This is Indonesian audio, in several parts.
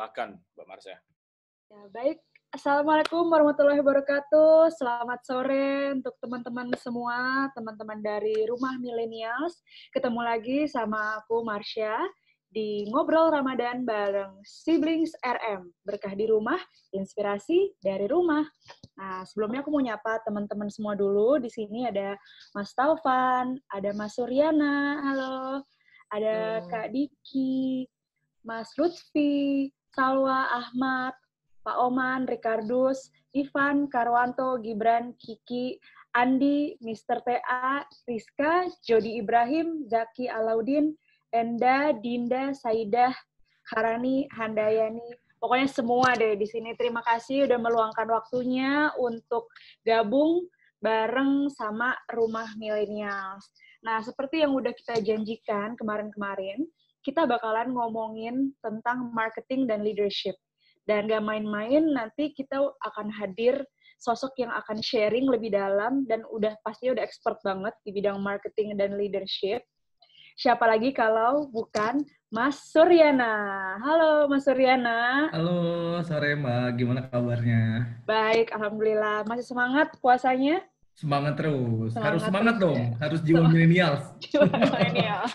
Silakan, Mbak Marsha. Ya, baik. Assalamualaikum warahmatullahi wabarakatuh. Selamat sore untuk teman-teman semua, teman-teman dari Rumah Millennials. Ketemu lagi sama aku, Marsha, di Ngobrol Ramadan bareng Siblings RM. Berkah di rumah, inspirasi dari rumah. Nah, sebelumnya aku mau nyapa teman-teman semua dulu. Di sini ada Mas Taufan, ada Mas Suryana, halo. Ada Kak Diki, Mas Lutfi, Salwa, Ahmad, Pak Oman, Ricardus, Ivan, Karwanto, Gibran, Kiki, Andi, Mr. TA, Rizka, Jody Ibrahim, Zaki Alaudin, Enda, Dinda, Saidah, Harani, Handayani, pokoknya semua deh di sini. Terima kasih udah meluangkan waktunya untuk gabung bareng sama Rumah Millennials. Nah, seperti yang udah kita janjikan kemarin-kemarin, kita bakalan ngomongin tentang marketing dan leadership. Dan gak main-main, nanti kita akan hadir sosok yang akan sharing lebih dalam dan pasti udah expert banget di bidang marketing dan leadership. Siapa lagi kalau bukan Mas Suryana. Halo Mas Suryana. Halo, sore Mbak. Gimana kabarnya? Baik, Alhamdulillah. Masih semangat puasanya? Semangat terus. Harus terus, semangat dong. ya. Harus jiwa milenial. Jiwa milenial.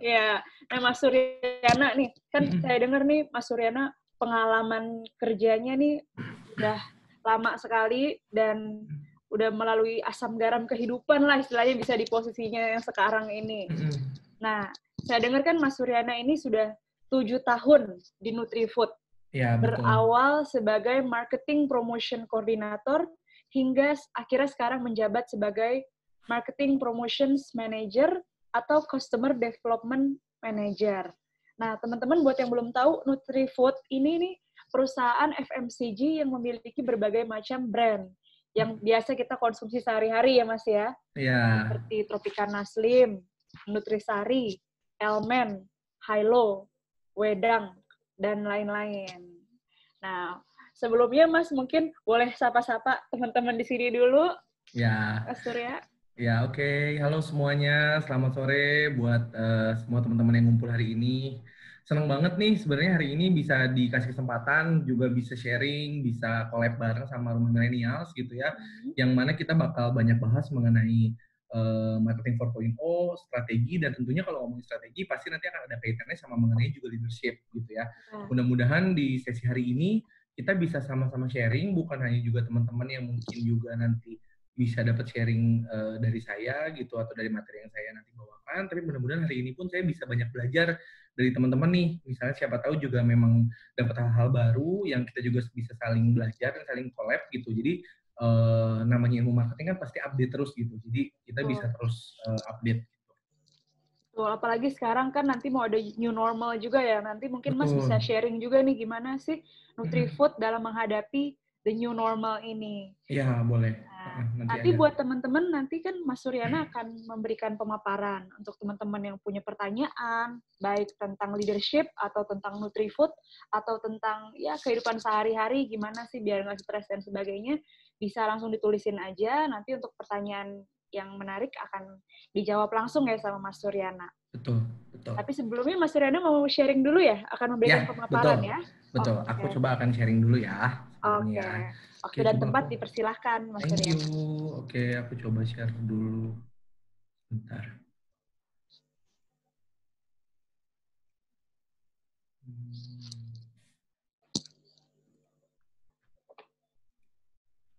Ya, nah Mas Suryana nih, kan saya dengar nih Mas Suryana pengalaman kerjanya nih udah lama sekali dan udah melalui asam garam kehidupan lah istilahnya bisa di posisinya yang sekarang ini. Nah, saya dengar kan Mas Suryana ini sudah 7 tahun di Nutrifood. Ya, betul. Berawal sebagai marketing promotion coordinator hingga akhirnya sekarang menjabat sebagai marketing promotions manager atau customer development manager. Nah, teman-teman buat yang belum tahu, Nutrifood ini nih perusahaan FMCG yang memiliki berbagai macam brand yang biasa kita konsumsi sehari-hari ya Mas ya. Iya. Seperti Tropicana Slim, Nutrisari, Elmen, Hilo, Wedang, dan lain-lain. Nah, sebelumnya Mas mungkin boleh sapa-sapa teman-teman di sini dulu. Ya. Mas Surya. Ya, oke. Halo semuanya. Selamat sore buat semua teman-teman yang ngumpul hari ini. Senang banget nih sebenarnya hari ini bisa dikasih kesempatan, juga bisa sharing, bisa collab bareng sama Rumah Millennials gitu ya. Yang mana kita bakal banyak bahas mengenai marketing 4.0, strategi, dan tentunya kalau ngomongin strategi pasti nanti akan ada kaitannya sama mengenai juga leadership gitu ya. Mudah-mudahan di sesi hari ini kita bisa sama-sama sharing, bukan hanya juga teman-teman yang mungkin juga nanti bisa dapat sharing dari saya gitu atau dari materi yang saya nanti bawakan, tapi mudah-mudahan hari ini pun saya bisa banyak belajar dari teman-teman nih. Misalnya siapa tahu juga memang dapat hal-hal baru yang kita juga bisa saling belajar dan saling collab gitu. Jadi namanya ilmu marketing kan pasti update terus gitu. Jadi kita bisa terus update gitu. Tuh, apalagi sekarang kan nanti mau ada new normal juga ya. Nanti mungkin Mas bisa sharing juga nih gimana sih Nutrifood dalam menghadapi the new normal ini. Iya, boleh. Nanti buat teman-teman, nanti kan Mas Suryana akan memberikan pemaparan untuk teman-teman yang punya pertanyaan, baik tentang leadership, atau tentang Nutrifood, atau tentang ya kehidupan sehari-hari, gimana sih biar nggak stres dan sebagainya, bisa langsung ditulisin aja, nanti untuk pertanyaan yang menarik akan dijawab langsung ya sama Mas Suryana. Betul, betul. Tapi sebelumnya Mas Suryana mau sharing dulu ya, akan memberikan pemaparan betul, ya? Betul, aku coba akan sharing dulu ya. Oke. Waktu dan tempat dipersilahkan, Mas Suryana. Thank you. Oke, aku coba share dulu. Bentar.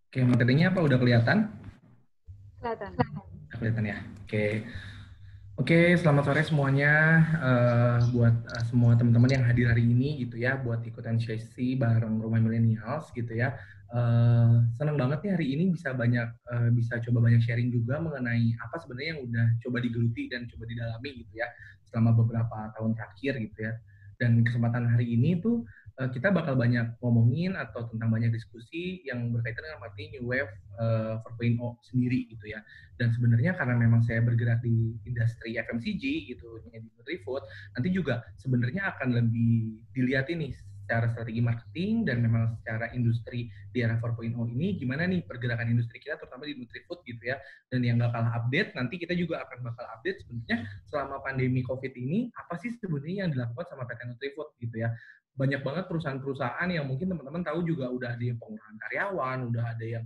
Oke, materinya apa? Udah kelihatan? Kelihatan. Kelihatan ya. Oke, selamat sore semuanya buat semua teman-teman yang hadir hari ini gitu ya, buat ikutan sesi bareng Rumah Millennials gitu ya. Senang banget nih hari ini bisa coba banyak sharing juga mengenai apa sebenarnya yang udah coba digeluti dan coba didalami gitu ya selama beberapa tahun terakhir gitu ya. Dan kesempatan hari ini tuh kita bakal banyak ngomongin atau tentang banyak diskusi yang berkaitan dengan materi New Wave 4.0 sendiri gitu ya. Dan sebenarnya karena memang saya bergerak di industri FMCG gitu, di Nutrifood, nanti juga sebenarnya akan lebih dilihat ini secara strategi marketing dan memang secara industri di era 4.0 ini gimana nih pergerakan industri kita terutama di Nutrifood gitu ya. Dan yang gak kalah update, nanti kita juga akan bakal update sebenarnya selama pandemi COVID ini apa sih sebenarnya yang dilakukan sama PT Nutrifood gitu ya. banyak banget perusahaan-perusahaan yang mungkin teman-teman tahu juga udah ada yang pengurangan karyawan, udah ada yang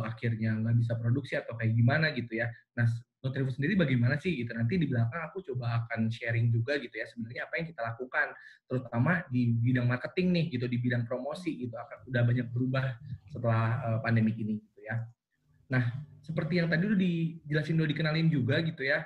akhirnya nggak bisa produksi atau kayak gimana gitu ya. Nah, Nutrifood sendiri bagaimana sih gitu? Nanti di belakang aku coba akan sharing juga gitu ya sebenarnya apa yang kita lakukan, terutama di bidang marketing nih gitu, di bidang promosi gitu, akan udah banyak berubah setelah pandemik ini gitu ya. Nah, seperti yang tadi udah dijelasin, udah dikenalin juga gitu ya.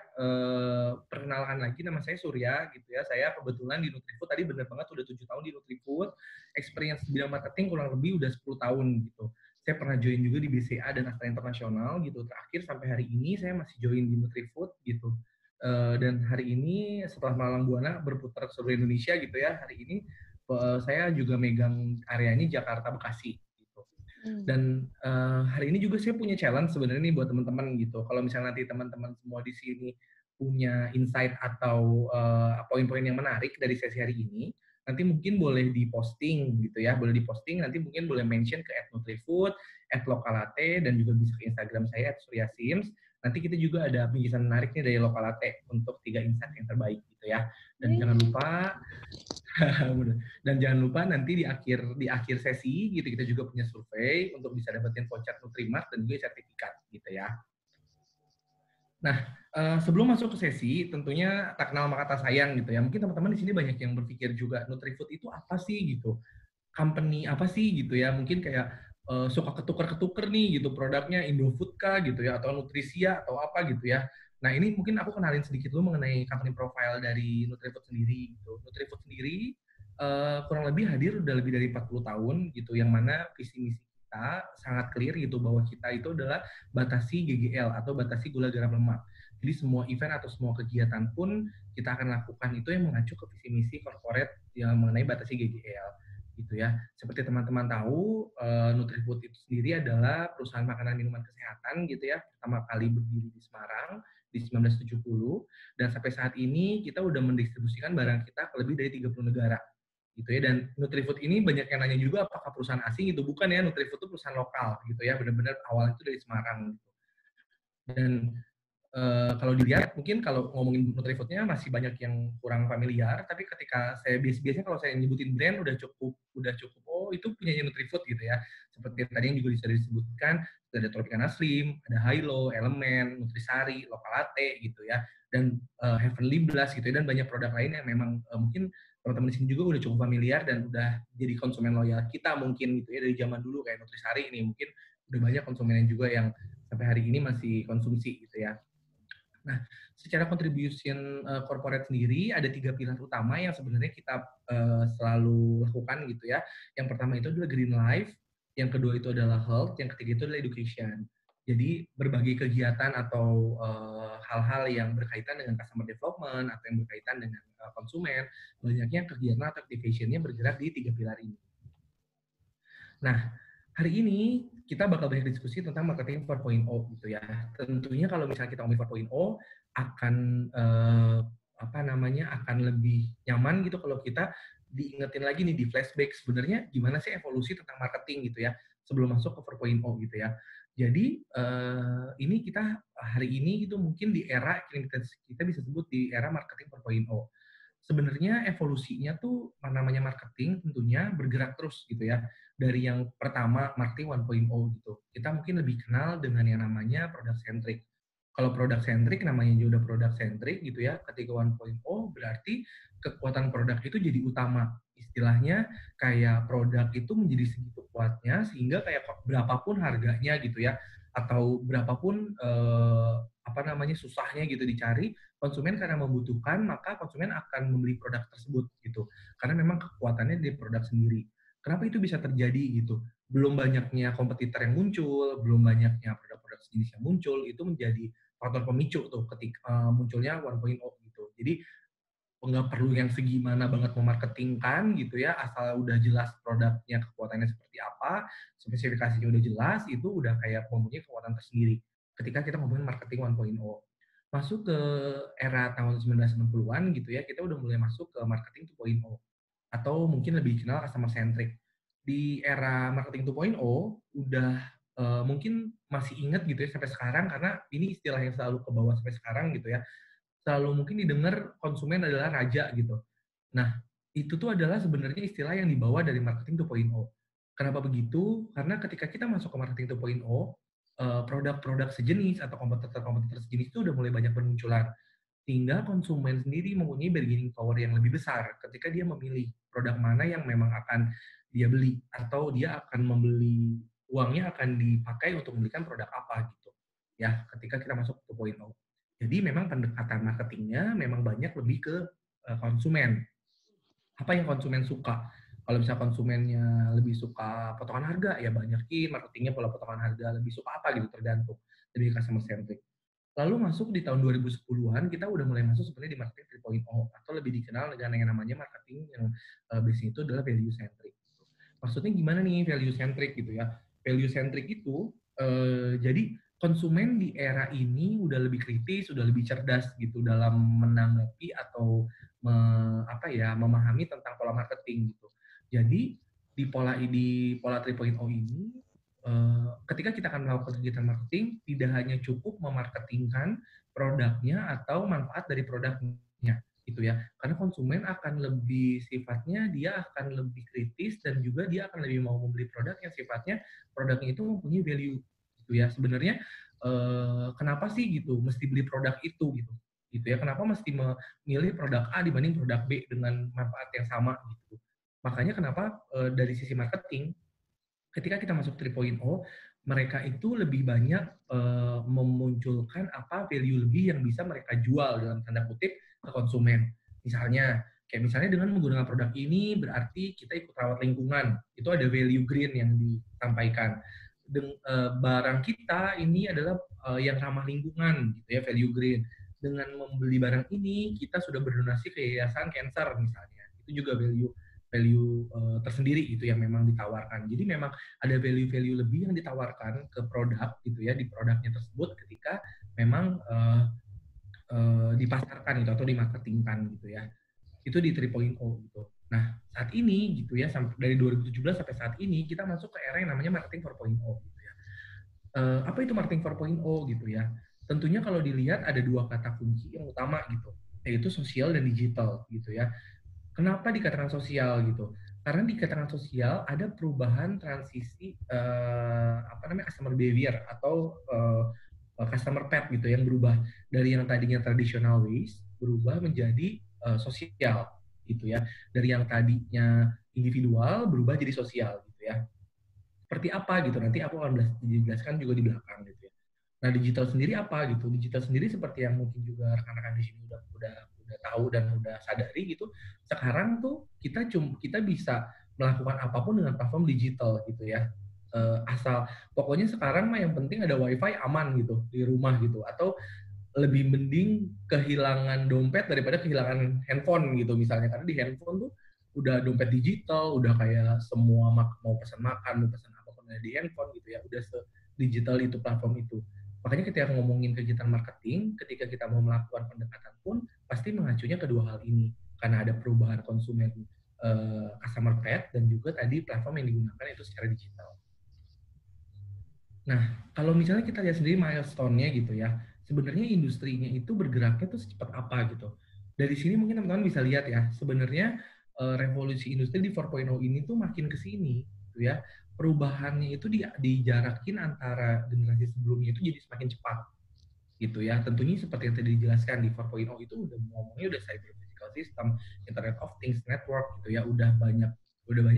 Perkenalkan lagi, nama saya Surya gitu ya. Saya kebetulan di Nutrifood tadi bener banget udah 7 tahun di Nutrifood. Experience di bidang marketing kurang lebih udah 10 tahun gitu. Saya pernah join juga di BCA dan Astra Internasional gitu. Terakhir sampai hari ini saya masih join di Nutrifood gitu. Dan hari ini setelah Malang Buana berputar ke seluruh Indonesia gitu ya. Hari ini saya juga megang area ini Jakarta Bekasi. Dan hari ini juga saya punya challenge sebenarnya nih buat teman-teman gitu. Kalau misalnya nanti teman-teman semua di sini punya insight atau poin-poin yang menarik dari sesi hari ini, nanti mungkin boleh diposting gitu ya, boleh diposting. Nanti mungkin boleh mention ke @nutrifood, @lokalate, dan juga bisa ke Instagram saya @suryasims. Nanti kita juga ada bingkisan menarik nih dari Lokalate untuk 3 insight yang terbaik gitu ya. Dan jangan lupa dan jangan lupa nanti di akhir sesi gitu kita juga punya survei untuk bisa dapetin voucher Nutrimart dan juga sertifikat gitu ya. Nah, sebelum masuk ke sesi, tentunya tak kenal maka tak sayang gitu ya. Mungkin teman-teman di sini banyak yang berpikir juga Nutrifood itu apa sih gitu, company apa sih gitu ya. Mungkin kayak suka ketuker-ketuker nih gitu produknya, Indofood kah gitu ya, atau Nutrisia atau apa gitu ya. Nah, ini mungkin aku kenalin sedikit dulu mengenai company profile dari Nutrifood sendiri gitu. Nutrifood sendiri kurang lebih hadir udah lebih dari 40 tahun gitu, yang mana visi misi kita sangat clear gitu bahwa kita itu adalah batasi GGL atau batasi gula garam lemak. Jadi semua event atau semua kegiatan pun kita akan lakukan itu yang mengacu ke visi misi corporate yang mengenai batasi GGL gitu ya. Seperti teman-teman tahu, Nutrifood itu sendiri adalah perusahaan makanan minuman kesehatan gitu ya, pertama kali berdiri di Semarang di 1970, dan sampai saat ini kita udah mendistribusikan barang kita ke lebih dari 30 negara gitu ya. Dan Nutrifood ini banyak yang nanya juga apakah perusahaan asing gitu, bukan ya. Nutrifood itu perusahaan lokal gitu ya, benar-benar awalnya itu dari Semarang gitu. Dan kalau dilihat mungkin kalau ngomongin Nutrifood-nya masih banyak yang kurang familiar, tapi ketika saya biasanya kalau saya nyebutin brand udah cukup, oh itu punyanya Nutrifood gitu ya. Seperti tadi yang juga bisa disebutkan, ada Tropicana Slim, ada Hilo, Elemen, Nutrisari, Lokalate gitu ya, dan Heavenly Blast gitu ya, dan banyak produk lain yang memang mungkin teman-teman di sini juga udah cukup familiar dan udah jadi konsumen loyal kita mungkin gitu ya, dari zaman dulu kayak Nutrisari ini mungkin udah banyak konsumen juga yang sampai hari ini masih konsumsi gitu ya. Nah, secara contribution corporate sendiri ada 3 pilar utama yang sebenarnya kita selalu lakukan gitu ya. Yang pertama itu adalah green life, yang kedua itu adalah health, yang ketiga itu adalah education. Jadi berbagai kegiatan atau hal-hal yang berkaitan dengan customer development atau yang berkaitan dengan konsumen, banyaknya kegiatan atau activation-nya bergerak di 3 pilar ini. Nah, hari ini kita bakal banyak diskusi tentang marketing 4.0 gitu ya. Tentunya kalau misalnya kita ngomongin 4.0 akan akan lebih nyaman gitu kalau kita diingetin lagi nih di flashback sebenarnya gimana sih evolusi tentang marketing gitu ya sebelum masuk ke 4.0 gitu ya. Jadi ini kita hari ini gitu mungkin di era kita bisa sebut di era marketing 4.0. Sebenarnya evolusinya tuh namanya marketing tentunya bergerak terus gitu ya. Dari yang pertama marketing 1.0 gitu. Kita mungkin lebih kenal dengan yang namanya product centric. Kalau product centric namanya juga udah product centric gitu ya. Ketika 1.0 berarti kekuatan produk itu jadi utama. Istilahnya kayak produk itu menjadi segitu kuatnya sehingga kayak berapapun harganya gitu ya, atau berapapun susahnya gitu dicari, konsumen karena membutuhkan maka konsumen akan membeli produk tersebut gitu. Karena memang kekuatannya di produk sendiri. Kenapa itu bisa terjadi gitu? Belum banyaknya kompetitor yang muncul, belum banyaknya produk-produk sejenis yang muncul, itu menjadi faktor pemicu tuh ketika munculnya 1.0 gitu. Jadi nggak perlu yang segimana banget memarketingkan gitu ya, asal udah jelas produknya kekuatannya seperti apa, spesifikasinya udah jelas, itu udah kayak mempunyai kekuatan tersendiri. Ketika kita ngomongin marketing 1.0. Masuk ke era tahun 1990-an gitu ya, kita udah mulai masuk ke marketing 2.0 atau mungkin lebih dikenal customer centric. Di era marketing 2.0 udah mungkin masih ingat gitu ya sampai sekarang, karena ini istilah yang selalu ke bawah sampai sekarang gitu ya. Selalu mungkin didengar konsumen adalah raja gitu. Nah, itu tuh adalah sebenarnya istilah yang dibawa dari marketing 2.0. Kenapa begitu? Karena ketika kita masuk ke marketing 2.0, produk-produk sejenis atau kompetitor-kompetitor sejenis itu udah mulai banyak bermunculan. Sehingga konsumen sendiri mempunyai bargaining power yang lebih besar ketika dia memilih produk mana yang memang akan dia beli atau dia akan membeli uangnya akan dipakai untuk membelikan produk apa gitu. Ya, ketika kita masuk ke 2.0. Jadi memang pendekatan marketingnya memang banyak lebih ke konsumen, apa yang konsumen suka. Kalau misalnya konsumennya lebih suka potongan harga, ya banyakin marketingnya pola potongan harga. Lebih suka apa gitu, tergantung. Lebih customer centric. Lalu masuk di tahun 2010-an, kita udah mulai masuk sebenarnya di marketing 3.0, atau lebih dikenal dengan yang namanya marketing yang basic itu adalah value centric. Maksudnya gimana nih value centric gitu ya? Value centric itu jadi konsumen di era ini udah lebih kritis, udah lebih cerdas gitu dalam menanggapi atau memahami tentang pola marketing gitu. Jadi di pola 3.0 ini ketika kita akan melakukan kegiatan marketing tidak hanya cukup memarketingkan produknya atau manfaat dari produknya gitu ya. Karena konsumen akan lebih sifatnya dia akan lebih kritis dan juga dia akan lebih mau membeli produk yang sifatnya produknya itu mempunyai value gitu ya. Sebenarnya kenapa sih gitu mesti beli produk itu gitu ya, kenapa mesti memilih produk A dibanding produk B dengan manfaat yang sama gitu. Makanya kenapa dari sisi marketing ketika kita masuk 3.0 mereka itu lebih banyak memunculkan apa value lebih yang bisa mereka jual dalam tanda kutip ke konsumen. Misalnya dengan menggunakan produk ini berarti kita ikut rawat lingkungan. Itu ada value green yang disampaikan. Barang kita ini adalah yang ramah lingkungan gitu ya, value green. Dengan membeli barang ini kita sudah berdonasi ke yayasan cancer misalnya. Itu juga value value tersendiri itu yang memang ditawarkan. Jadi memang ada value-value lebih yang ditawarkan ke produk gitu ya, di produknya tersebut ketika memang dipasarkan gitu atau dimarketingkan gitu ya. Itu di 3.0 gitu. Nah, saat ini gitu ya, dari 2017 sampai saat ini kita masuk ke era yang namanya marketing 4.0 gitu ya. Apa itu marketing 4.0 gitu ya? Tentunya kalau dilihat ada dua kata kunci yang utama gitu, yaitu sosial dan digital gitu ya. Kenapa dikatakan sosial gitu? Karena dikatakan sosial ada perubahan transisi customer behavior atau customer path gitu yang berubah dari yang tadinya traditional ways berubah menjadi sosial gitu ya. Dari yang tadinya individual berubah jadi sosial gitu ya. Seperti apa gitu nanti aku akan jelaskan juga di belakang gitu ya. Nah, digital sendiri apa gitu? Digital sendiri seperti yang mungkin juga rekan-rekan di sini udah tahu dan udah sadari gitu. Sekarang tuh kita bisa melakukan apapun dengan platform digital gitu ya. Asal pokoknya sekarang mah yang penting ada wifi aman gitu di rumah gitu, atau lebih mending kehilangan dompet daripada kehilangan handphone gitu misalnya, karena di handphone tuh udah dompet digital, udah kayak semua mau pesan makan, mau pesan apapun ada di handphone gitu ya, udah se-digital itu platform itu. Makanya ketika ngomongin kegiatan marketing, ketika kita mau melakukan pendekatan pun pasti mengacunya kedua hal ini, karena ada perubahan konsumen, customer path, dan juga tadi platform yang digunakan itu secara digital. Nah, kalau misalnya kita lihat sendiri milestone-nya gitu ya, sebenarnya industrinya itu bergeraknya tuh secepat apa gitu. Dari sini mungkin teman-teman bisa lihat ya, sebenarnya revolusi industri di 4.0 ini tuh makin ke sini gitu ya. Perubahannya itu dijarakin antara generasi sebelumnya itu jadi semakin cepat gitu ya. Tentunya seperti yang tadi dijelaskan di 4.0 itu udah ngomongnya udah cyber physical system, Internet of Things, network gitu ya, udah banyak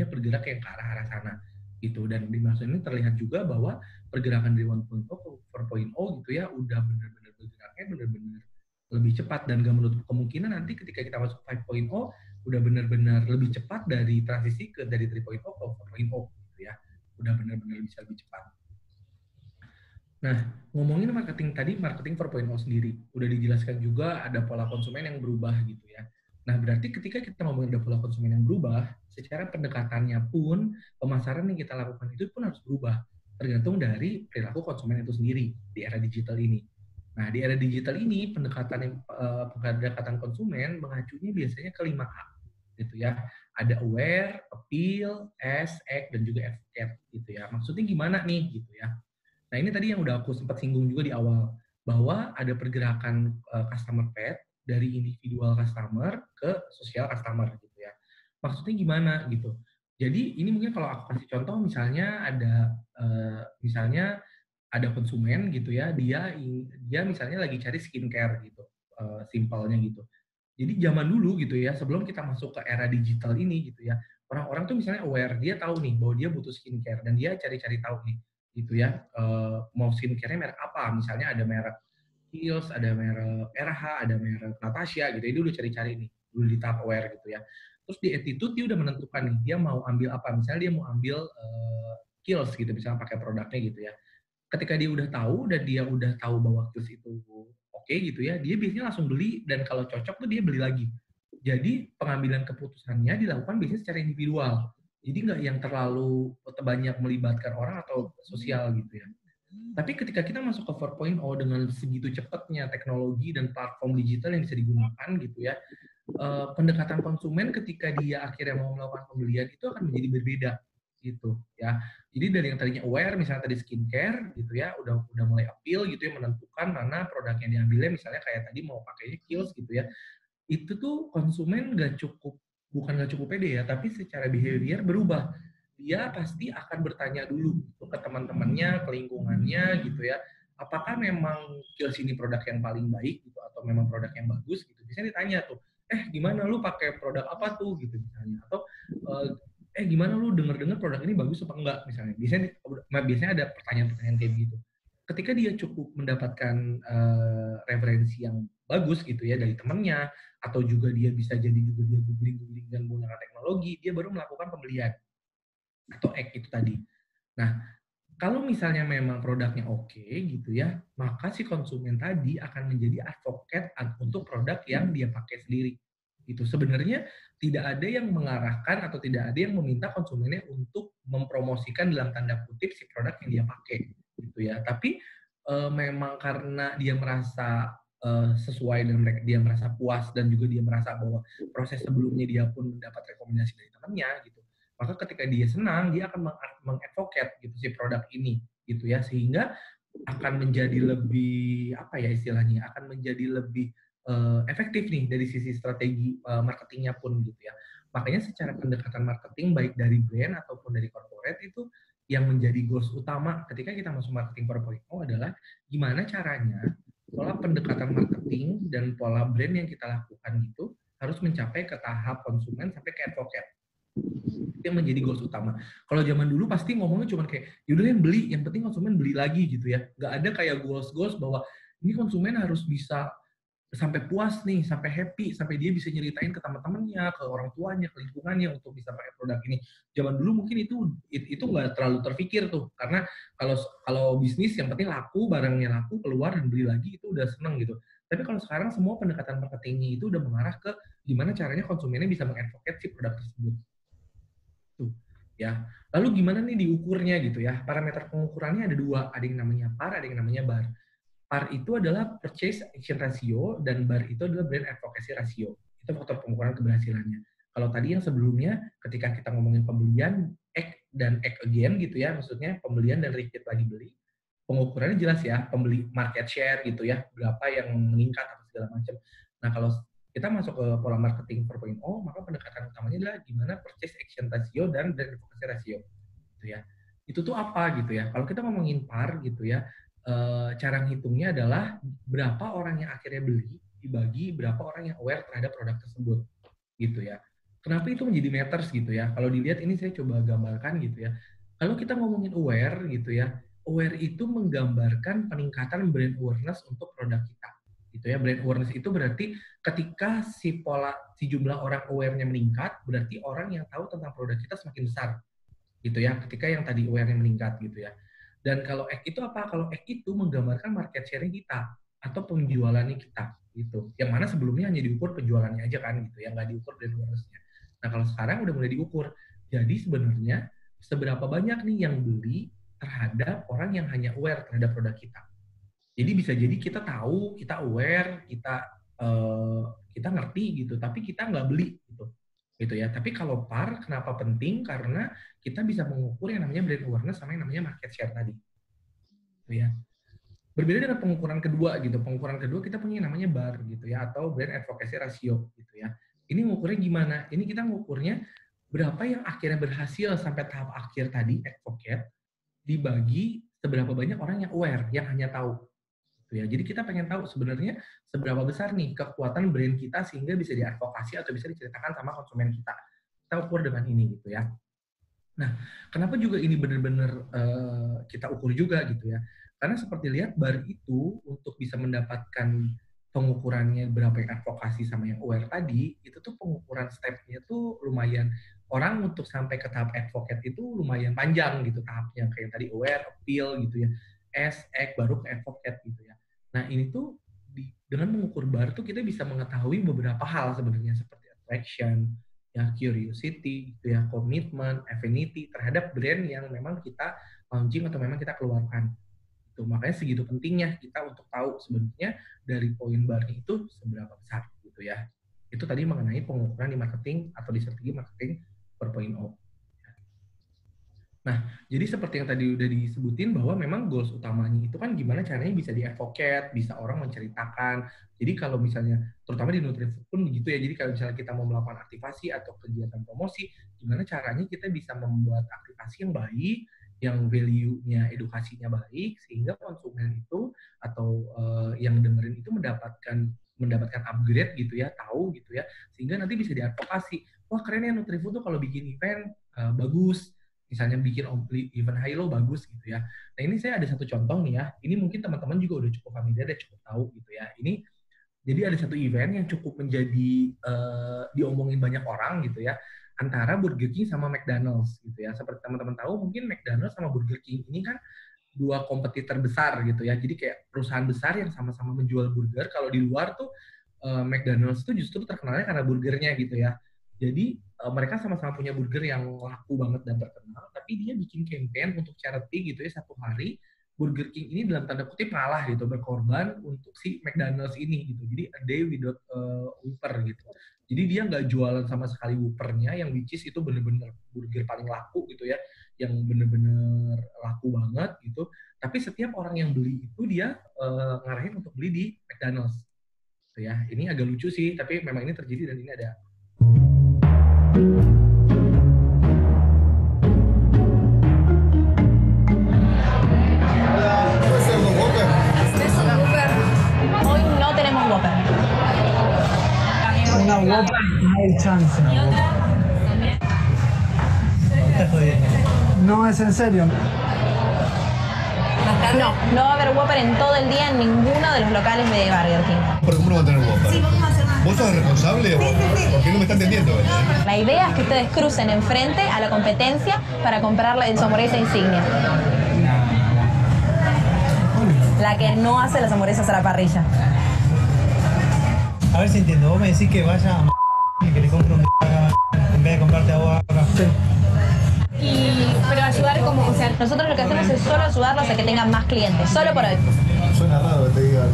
bergerak yang ke arah sana gitu. Dan di masa ini terlihat juga bahwa pergerakan dari 1.0 ke 4.0 gitu ya udah benar-benar bergeraknya benar-benar lebih cepat, dan gak menutup kemungkinan nanti ketika kita masuk 5.0 udah benar-benar lebih cepat dari transisi dari 3.0 ke 4.0 gitu ya, udah benar-benar bisa lebih cepat. Nah, ngomongin marketing tadi, marketing 4.0 sendiri, udah dijelaskan juga ada pola konsumen yang berubah gitu ya. Nah, berarti ketika kita ngomongin ada pola konsumen yang berubah, secara pendekatannya pun, pemasaran yang kita lakukan itu pun harus berubah, tergantung dari perilaku konsumen itu sendiri di era digital ini. Nah, di era digital ini, pendekatan konsumen mengacunya biasanya ke 5A, gitu ya. Ada aware, appeal, act, dan juga advocate, gitu ya. Maksudnya gimana nih, gitu ya. Nah, ini tadi yang udah aku sempat singgung juga di awal, bahwa ada pergerakan customer path dari individual customer ke social customer gitu ya. maksudnya gimana gitu. Jadi ini mungkin kalau aku kasih contoh misalnya ada konsumen gitu ya, dia misalnya lagi cari skincare gitu, simpelnya gitu. Jadi zaman dulu gitu ya, sebelum kita masuk ke era digital ini gitu ya, orang-orang tuh misalnya aware, dia tahu nih bahwa dia butuh skincare dan dia cari-cari tahu nih gitu ya, mau skincare-nya merek apa, misalnya ada merek Kiehl's, ada merek RH, ada merek Natasha gitu, dia udah cari-cari nih, dulu di tahap aware gitu ya. Terus di attitude dia udah menentukan nih, dia mau ambil apa, misalnya dia mau ambil Kiehl's gitu, misalnya pakai produknya gitu ya. Ketika dia udah tahu dan dia udah tahu bahwa Kiehl's itu oke gitu ya, dia biasanya langsung beli dan kalau cocok tuh dia beli lagi. Jadi pengambilan keputusannya dilakukan biasanya secara individual. Jadi nggak yang terlalu banyak melibatkan orang atau sosial gitu ya. Tapi ketika kita masuk ke 4.0 dengan segitu cepatnya teknologi dan platform digital yang bisa digunakan gitu ya, pendekatan konsumen ketika dia akhirnya mau melakukan pembelian itu akan menjadi berbeda gitu ya. Jadi dari yang tadinya aware misalnya tadi skincare gitu ya, udah mulai appeal gitu ya, menentukan mana produk yang diambilnya, misalnya kayak tadi mau pakainya Kiehl's gitu ya. Itu tuh konsumen bukan nggak cukup pede ya, tapi secara behavior berubah. Dia pasti akan bertanya dulu gitu, ke teman-temannya, ke lingkungannya gitu ya, apakah memang Kiehl's ini produk yang paling baik gitu atau memang produk yang bagus gitu. Biasanya ditanya tuh, gimana lu pakai produk apa tuh gitu misalnya, atau gimana lu denger-dengar produk ini bagus apa enggak misalnya. Biasanya ada pertanyaan-pertanyaan kayak gitu. Ketika dia cukup mendapatkan referensi yang bagus gitu ya dari temannya, atau juga dia bisa jadi juga dia googling dan menggunakan teknologi, dia baru melakukan pembelian atau act itu tadi. Nah, kalau misalnya memang produknya oke gitu ya, maka si konsumen tadi akan menjadi advocate untuk produk yang dia pakai sendiri. Itu sebenarnya tidak ada yang mengarahkan atau tidak ada yang meminta konsumennya untuk mempromosikan dalam tanda kutip si produk yang dia pakai gitu ya. Tapi memang karena dia merasa sesuai dan dia merasa puas dan juga dia merasa bahwa proses sebelumnya dia pun mendapat rekomendasi dari temannya gitu, maka ketika dia senang dia akan mengadvocate gitu si produk ini gitu ya, sehingga akan menjadi lebih apa ya istilahnya, akan menjadi lebih efektif nih dari sisi strategi marketingnya pun gitu ya. Makanya secara pendekatan marketing baik dari brand ataupun dari corporate itu yang menjadi goals utama ketika kita masuk marketing 4.0 adalah gimana caranya pola pendekatan marketing dan pola brand yang kita lakukan gitu harus mencapai ke tahap konsumen sampai ke advocate. Itu yang menjadi goals utama. Kalau zaman dulu pasti ngomongnya cuma kayak, yaudah yang beli, yang penting konsumen beli lagi gitu ya. Nggak ada kayak goals-goals bahwa ini konsumen harus bisa sampai puas nih, sampai happy, sampai dia bisa nyeritain ke teman-temannya, ke orang tuanya, ke lingkungannya untuk bisa pakai produk ini. Zaman dulu mungkin itu nggak terlalu terpikir tuh, karena kalau kalau bisnis yang penting laku, barangnya laku, keluar dan beli lagi itu udah seneng gitu. Tapi kalau sekarang semua pendekatan marketingnya itu udah mengarah ke gimana caranya konsumennya bisa mengadvocate si produk tersebut. Tuh, ya. Lalu gimana nih diukurnya gitu ya? Parameter pengukurannya ada dua, ada yang namanya PAR, ada yang namanya BAR. PAR itu adalah purchase action ratio dan BAR itu adalah brand advocacy ratio. Itu faktor pengukuran keberhasilannya. Kalau tadi yang sebelumnya, ketika kita ngomongin pembelian, act dan act again gitu ya, maksudnya pembelian dan repeat lagi beli, pengukurannya jelas ya, pembeli market share gitu ya, berapa yang meningkat atau segala macam. Nah, kalau kita masuk ke pola marketing 4.0, maka pendekatan utamanya adalah gimana purchase action ratio dan brand advocacy ratio. Gitu ya. Itu tuh apa gitu ya? Kalau kita ngomongin PAR gitu ya, cara ngitungnya adalah berapa orang yang akhirnya beli dibagi berapa orang yang aware terhadap produk tersebut gitu ya. Kenapa itu menjadi matters gitu ya? Kalau dilihat ini saya coba gambarkan gitu ya. Kalau kita ngomongin aware gitu ya, aware itu menggambarkan peningkatan brand awareness untuk produk kita. Gitu ya. Brand awareness itu berarti ketika si jumlah orang aware-nya meningkat, berarti orang yang tahu tentang produk kita semakin besar. Gitu ya. Ketika yang tadi aware-nya meningkat gitu ya. Dan kalau X itu apa? Kalau X itu menggambarkan market share kita atau penjualannya kita gitu. Yang mana sebelumnya hanya diukur penjualannya aja kan gitu ya, nggak diukur brand awareness-nya. Nah, kalau sekarang udah mulai diukur. Jadi sebenarnya seberapa banyak nih yang beli terhadap orang yang hanya aware terhadap produk kita. Jadi bisa jadi kita tahu, kita aware, kita ngerti gitu, tapi kita nggak beli gitu ya. Tapi kalau PAR kenapa penting? Karena kita bisa mengukur yang namanya brand awareness sama yang namanya market share tadi. Gitu ya. Berbeda dengan pengukuran kedua gitu. Pengukuran kedua kita punya yang namanya BAR gitu ya, atau brand advocacy ratio gitu ya. Ini ngukurnya gimana? Ini kita ngukurnya berapa yang akhirnya berhasil sampai tahap akhir tadi, advocate, dibagi seberapa banyak orang yang aware, yang hanya tahu. Gitu ya. Jadi kita pengen tahu sebenarnya seberapa besar nih kekuatan brand kita sehingga bisa diadvokasi atau bisa diceritakan sama konsumen kita. Kita ukur dengan ini gitu ya. Nah, kenapa juga ini benar-benar kita ukur juga gitu ya? Karena seperti lihat bar itu untuk bisa mendapatkan pengukurannya berapa yang advokasi sama yang aware tadi, itu tuh pengukuran step-nya tuh lumayan, orang untuk sampai ke tahap advocate itu lumayan panjang gitu tahapnya, kayak tadi aware, appeal gitu ya, S, X, baru ke advocate gitu ya. Nah ini tuh dengan mengukur bar tuh kita bisa mengetahui beberapa hal sebenarnya seperti attraction, ya curiosity, gitu ya, komitmen, affinity terhadap brand yang memang kita launching atau memang kita keluarkan. Itu makanya segitu pentingnya kita untuk tahu sebenarnya dari poin barnya itu seberapa besar gitu ya. Itu tadi mengenai pengukuran di marketing atau di strategi marketing 4.0. Nah, jadi seperti yang tadi udah disebutin bahwa memang goals utamanya itu kan gimana caranya bisa di-advocate, bisa orang menceritakan. Jadi kalau misalnya, terutama di Nutrifood pun begitu ya, jadi kalau misalnya kita mau melakukan aktivasi atau kegiatan promosi, gimana caranya kita bisa membuat aktivasi yang baik, yang value-nya, edukasinya baik, sehingga konsumen itu atau yang dengerin itu mendapatkan upgrade gitu ya, tahu gitu ya, sehingga nanti bisa diadvokasi. Wah keren ya Nutrifood tuh kalau bikin event bagus, misalnya bikin event high-low bagus gitu ya. Nah ini saya ada satu contoh nih ya, ini mungkin teman-teman juga udah cukup familiar dan cukup tahu gitu ya. Ini jadi ada satu event yang cukup menjadi diomongin banyak orang gitu ya, antara Burger King sama McDonald's gitu ya. Seperti teman-teman tahu mungkin McDonald's sama Burger King ini kan dua kompetitor besar gitu ya. Jadi kayak perusahaan besar yang sama-sama menjual burger. Kalau di luar tuh McDonald's tuh justru terkenalnya karena burgernya gitu ya. Jadi mereka sama-sama punya burger yang laku banget dan terkenal, tapi dia bikin campaign untuk charity gitu ya satu hari. Burger King ini dalam tanda kutip ngalah gitu, berkorban untuk si McDonald's ini gitu. Jadi a day without Whopper gitu. Jadi dia nggak jualan sama sekali Whoppernya, yang which is itu bener-bener burger paling laku gitu ya, yang bener-bener laku banget gitu. Tapi setiap orang yang beli itu dia ngarahin untuk beli di McDonald's. Gitu ya. Ini agak lucu sih, tapi memang ini terjadi dan ini ada. Hoy no tenemos Whopper. Una Whopper, no hay chance. No es en serio. No, no va a haber Whopper en todo el día en ninguno de los locales de Burger King. ¿Por cómo no va a tener Whopper? Sí, vamos a hacer más. ¿Vos sos el responsable? Porque no me está entendiendo. La idea es que ustedes crucen enfrente a la competencia para comprar su hamburguesa insignia. La que no hace las hamburguesas a la parrilla. A ver si entiendo. Vos me decís que vaya a y que le compre un en vez de comprarte a vos. Sí. Pero ayudar como, o sea, nosotros lo que hacemos es solo ayudarlos a que tengan más clientes, solo por hoy. Suena raro que te digan.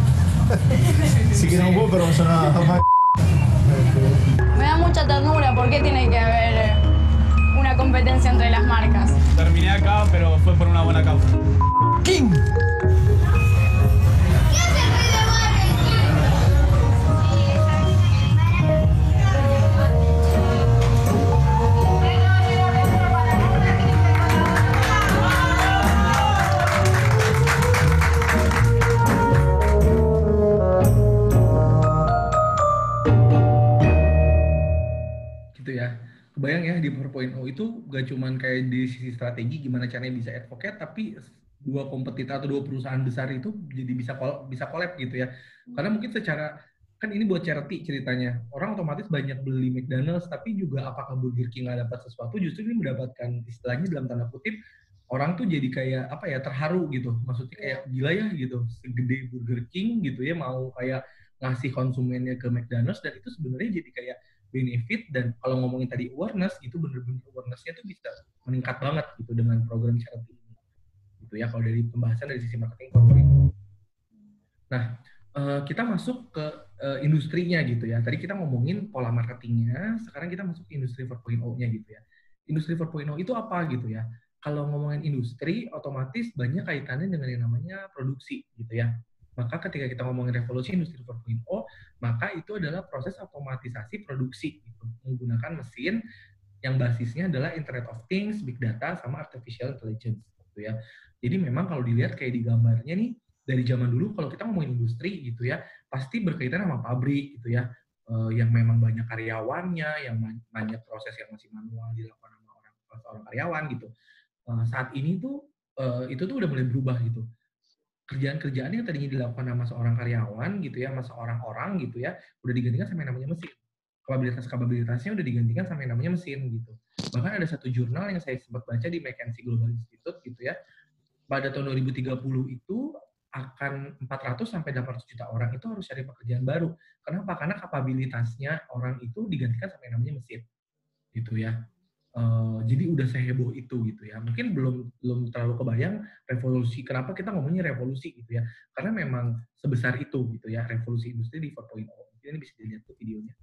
Si quieren un Whopper, no suena más. Me da mucha ternura porque tiene que haber una competencia entre las marcas. Terminé acá, pero fue por una buena causa. ¡King! Kebayang ya di 4.0 itu gak cuman kayak di sisi strategi gimana caranya bisa advocate, tapi dua kompetitor atau dua perusahaan besar itu jadi bisa collab gitu ya. Karena mungkin secara, kan ini buat charity ceritanya, orang otomatis banyak beli McDonald's, tapi juga apakah Burger King nggak dapat sesuatu, justru ini mendapatkan istilahnya dalam tanda kutip, orang tuh jadi kayak apa ya, terharu gitu. Maksudnya kayak gila ya gitu, segede Burger King gitu ya mau kayak ngasih konsumennya ke McDonald's, dan itu sebenarnya jadi kayak benefit. Dan kalau ngomongin tadi awareness, itu bener-bener awareness-nya tuh bisa meningkat banget gitu dengan program charity ini. Gitu ya kalau dari pembahasan dari sisi marketing 4.0. Nah, kita masuk ke industrinya gitu ya. Tadi kita ngomongin pola marketingnya, sekarang kita masuk ke industri 4.0-nya gitu ya. Industri 4.0 itu apa gitu ya? Kalau ngomongin industri, otomatis banyak kaitannya dengan yang namanya produksi gitu ya. Maka ketika kita ngomongin revolusi industri 4.0, maka itu adalah proses otomatisasi produksi gitu, menggunakan mesin yang basisnya adalah Internet of Things, Big Data, sama Artificial Intelligence gitu ya. Jadi memang kalau dilihat kayak di gambarnya nih, dari zaman dulu kalau kita ngomongin industri gitu ya, pasti berkaitan sama pabrik gitu ya, yang memang banyak karyawannya, yang banyak proses yang masih manual dilakukan sama orang karyawan gitu. Saat ini tuh itu tuh udah mulai berubah gitu. Kerjaan-kerjaan yang tadinya dilakukan sama seorang karyawan gitu ya, sama seorang orang gitu ya, udah digantikan sama yang namanya mesin. Kapabilitasnya udah digantikan sama yang namanya mesin gitu. Bahkan ada satu jurnal yang saya sempat baca di McKinsey Global Institute gitu ya, pada tahun 2030 itu akan 400 sampai 800 juta orang itu harus cari pekerjaan baru. Kenapa? Karena kapabilitasnya orang itu digantikan sama yang namanya mesin gitu ya. Jadi udah seheboh itu gitu ya. Mungkin belum terlalu kebayang revolusi, kenapa kita ngomongnya revolusi gitu ya. Karena memang sebesar itu gitu ya, revolusi industri di 4.0. Ini bisa dilihat tuh videonya.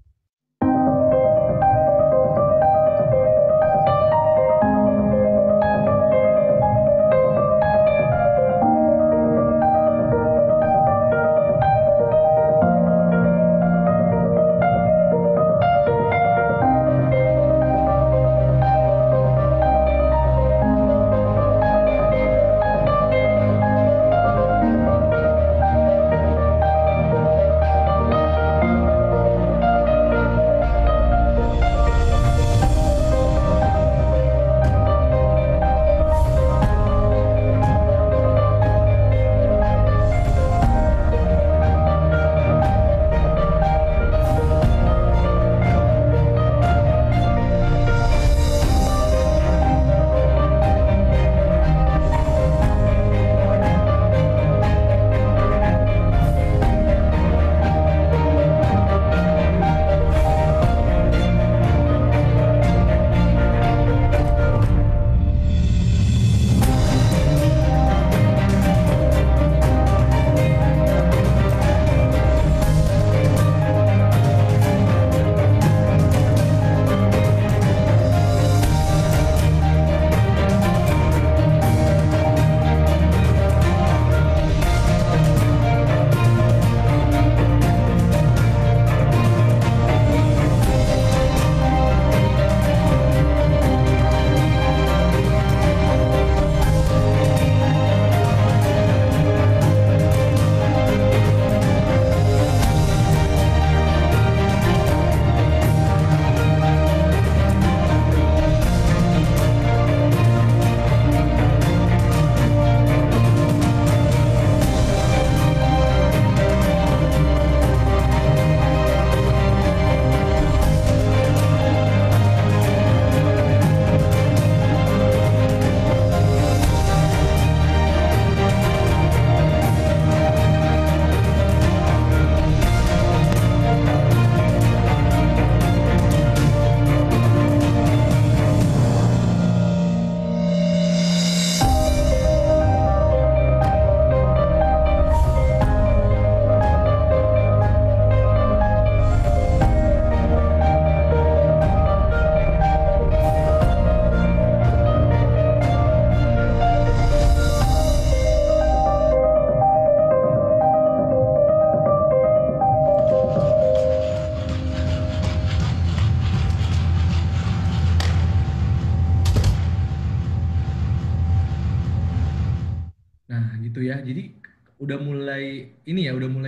Gitu ya. Jadi udah mulai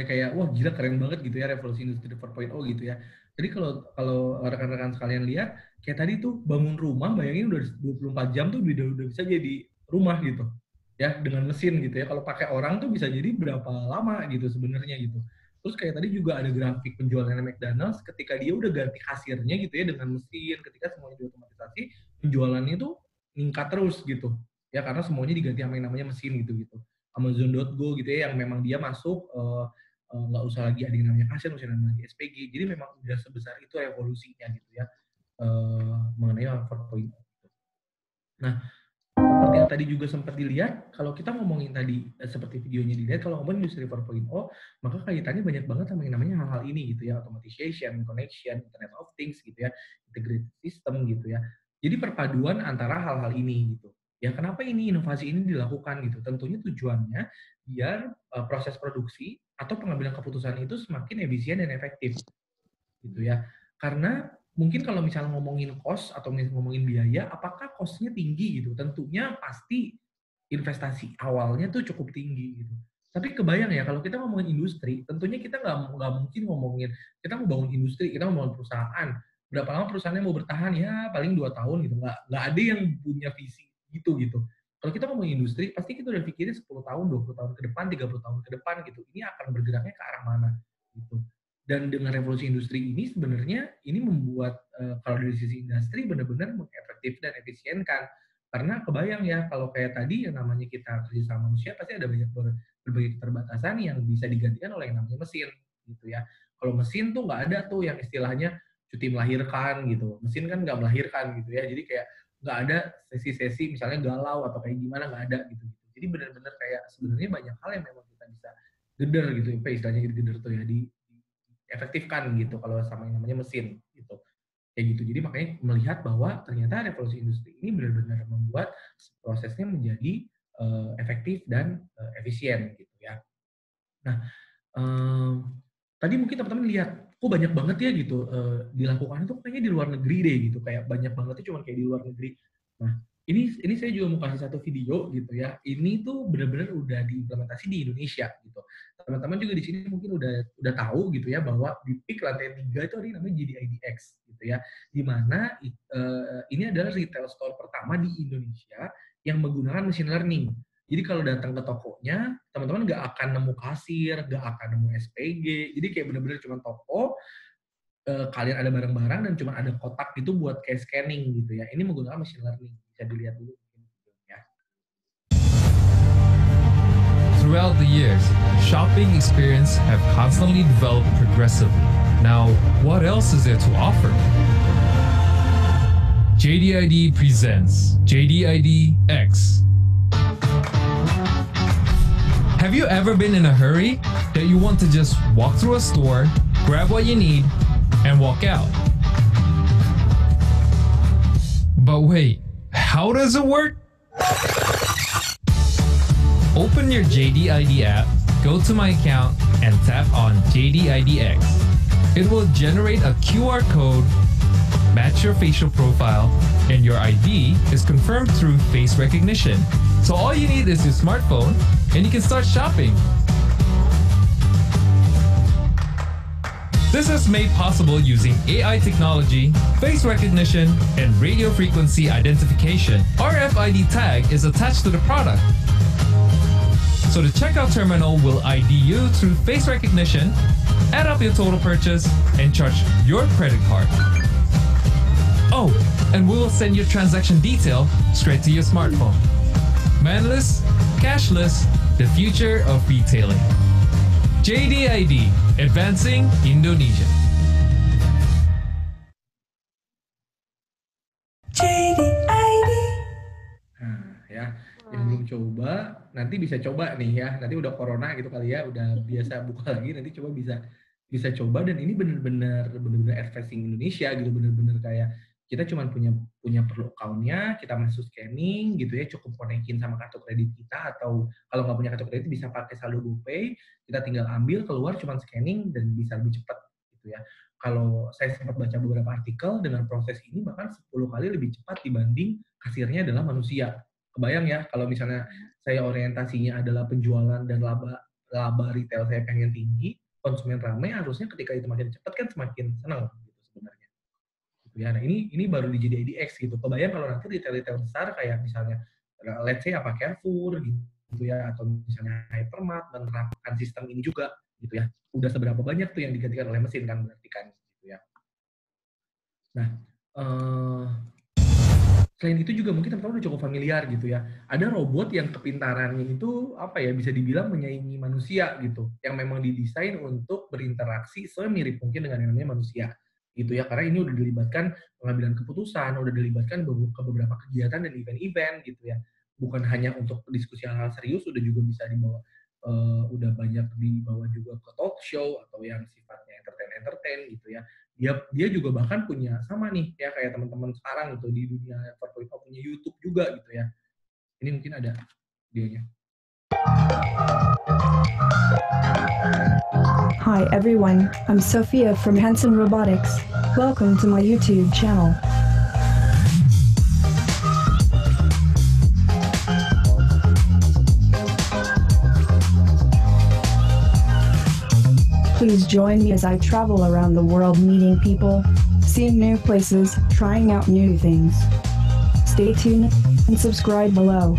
kayak wah gila keren banget gitu ya revolusi industri 4.0 gitu ya. Jadi kalau rekan-rekan sekalian lihat kayak tadi tuh bangun rumah, bayangin udah 24 jam tuh udah bisa jadi rumah gitu. Ya, dengan mesin gitu ya. Kalau pakai orang tuh bisa jadi berapa lama gitu sebenarnya gitu. Terus kayak tadi juga ada grafik penjualannya McDonald's ketika dia udah ganti kasirnya gitu ya dengan mesin, ketika semuanya diotomatisasi, penjualannya tuh meningkat terus gitu. Ya karena semuanya diganti sama yang namanya mesin gitu. Amazon.go gitu ya yang memang dia masuk nggak usah lagi ada yang namanya kasir, nggak usah lagi SPG. Jadi memang udah sebesar itu revolusinya gitu ya mengenai 4.0. Nah, seperti yang tadi juga sempat dilihat, kalau kita ngomongin tadi seperti videonya dilihat, kalau ngomongin industri 4.0, maka kaitannya banyak banget sama yang namanya hal-hal ini gitu ya, automation, connection, Internet of Things gitu ya, integrated system gitu ya. Jadi perpaduan antara hal-hal ini gitu. Ya, kenapa inovasi ini dilakukan gitu? Tentunya tujuannya biar proses produksi atau pengambilan keputusan itu semakin efisien dan efektif gitu ya. Karena mungkin kalau misalnya ngomongin cost atau ngomongin biaya, apakah cost-nya tinggi gitu? Tentunya pasti investasi awalnya tuh cukup tinggi gitu. Tapi kebayang ya kalau kita ngomongin industri, tentunya kita nggak mungkin ngomongin kita mau bangun industri, kita mau bangun perusahaan. Berapa lama perusahaannya mau bertahan? Ya paling 2 tahun gitu. Nggak ada yang punya visi gitu. Kalau kita ngomongin industri, pasti kita udah pikirin 10 tahun, 20 tahun ke depan, 30 tahun ke depan gitu. Ini akan bergeraknya ke arah mana gitu. Dan dengan revolusi industri ini sebenarnya ini membuat kalau dari sisi industri benar-benar mengefektif dan efisienkan. Karena kebayang ya kalau kayak tadi yang namanya kita kerja sama manusia pasti ada berbagai keterbatasan yang bisa digantikan oleh yang namanya mesin gitu ya. Kalau mesin tuh nggak ada tuh yang istilahnya cuti melahirkan gitu. Mesin kan nggak melahirkan gitu ya. Jadi kayak nggak ada sesi-sesi misalnya galau atau kayak gimana, nggak ada gitu. Jadi benar-benar kayak sebenarnya banyak hal yang memang kita bisa geder gitu, istilahnya geder tuh ya efektifkan gitu kalau sama yang namanya mesin gitu. Kayak gitu. Jadi makanya melihat bahwa ternyata revolusi industri ini benar-benar membuat prosesnya menjadi efektif dan efisien gitu ya. Nah, tadi mungkin teman-teman lihat, kok banyak banget ya gitu dilakukan itu kayaknya di luar negeri deh gitu, kayak banyak banget cuma kayak di luar negeri. Nah, ini saya juga mau kasih satu video gitu ya. Ini tuh benar-benar udah diimplementasi di Indonesia gitu. Teman-teman juga di sini mungkin udah tahu gitu ya bahwa di PIK lantai 3 itu ada yang namanya JDIDX gitu ya. Di mana ini adalah retail store pertama di Indonesia yang menggunakan machine learning. Jadi kalau datang ke tokonya, teman-teman nggak akan nemu kasir, nggak akan nemu SPG. Jadi kayak bener-bener cuma toko, kalian ada barang-barang dan cuma ada kotak gitu buat kayak scanning gitu ya. Ini menggunakan machine learning. Bisa dilihat dulu. Ya. Throughout the years, shopping experience have constantly developed progressively. Now, what else is there to offer? JDID presents JDID X. Have you ever been in a hurry that you want to just walk through a store, grab what you need, and walk out? But wait, how does it work? Open your JDID app, go to my account, and tap on JDIDX. It will generate a QR code, match your facial profile, and your ID is confirmed through face recognition. So all you need is your smartphone, and you can start shopping. This is made possible using AI technology, face recognition, and radio frequency identification. RFID tag is attached to the product. So the checkout terminal will ID you through face recognition, add up your total purchase, and charge your credit card. Oh, and we will send your transaction detail straight to your smartphone. Manless, cashless, the future of retailing. JDID, advancing Indonesia. JDID. Nah, ya, yang belum coba nanti bisa coba nih ya. Nanti udah corona gitu kali ya, udah biasa buka lagi, nanti coba bisa coba. Dan ini benar-benar advancing Indonesia gitu, benar-benar kayak kita cuma punya perlu account-nya, kita masuk scanning gitu ya, cukup konekin sama kartu kredit kita, atau kalau nggak punya kartu kredit bisa pakai saldo GoPay, kita tinggal ambil keluar cuma scanning dan bisa lebih cepat gitu ya. Kalau saya sempat baca beberapa artikel, dengan proses ini bahkan 10 kali lebih cepat dibanding kasirnya adalah manusia. Kebayang ya kalau misalnya saya orientasinya adalah penjualan dan laba retail saya pengen tinggi, konsumen ramai, harusnya ketika itu makin cepat kan semakin senang gitu sebenarnya. Ya, nah ini baru di JDIDX gitu. Kebayang kalau nanti retail besar kayak misalnya let's say apa Carrefour gitu ya, atau misalnya Hypermart menerapkan sistem ini juga gitu ya. Udah seberapa banyak tuh yang digantikan oleh mesin kan berarti kan gitu ya. Nah, selain itu juga mungkin teman-teman udah cukup familiar gitu ya. Ada robot yang kepintarannya itu apa ya, bisa dibilang menyaingi manusia gitu, yang memang didesain untuk berinteraksi semirip mungkin dengan yang namanya manusia. Gitu ya, karena ini udah dilibatkan pengambilan keputusan, udah dilibatkan ke beberapa kegiatan dan event-event gitu ya. Bukan hanya untuk diskusi hal-hal serius, udah juga bisa dibawa, udah banyak dibawa juga ke talk show atau yang sifatnya entertain gitu ya. Dia juga bahkan punya sama nih ya kayak teman-teman sekarang gitu di dunia 4.0 punya YouTube juga gitu ya. Ini mungkin ada videonya. Hi everyone, I'm Sophia from Hanson Robotics. Welcome to my YouTube channel. Please join me as I travel around the world meeting people, seeing new places, trying out new things. Stay tuned and subscribe below.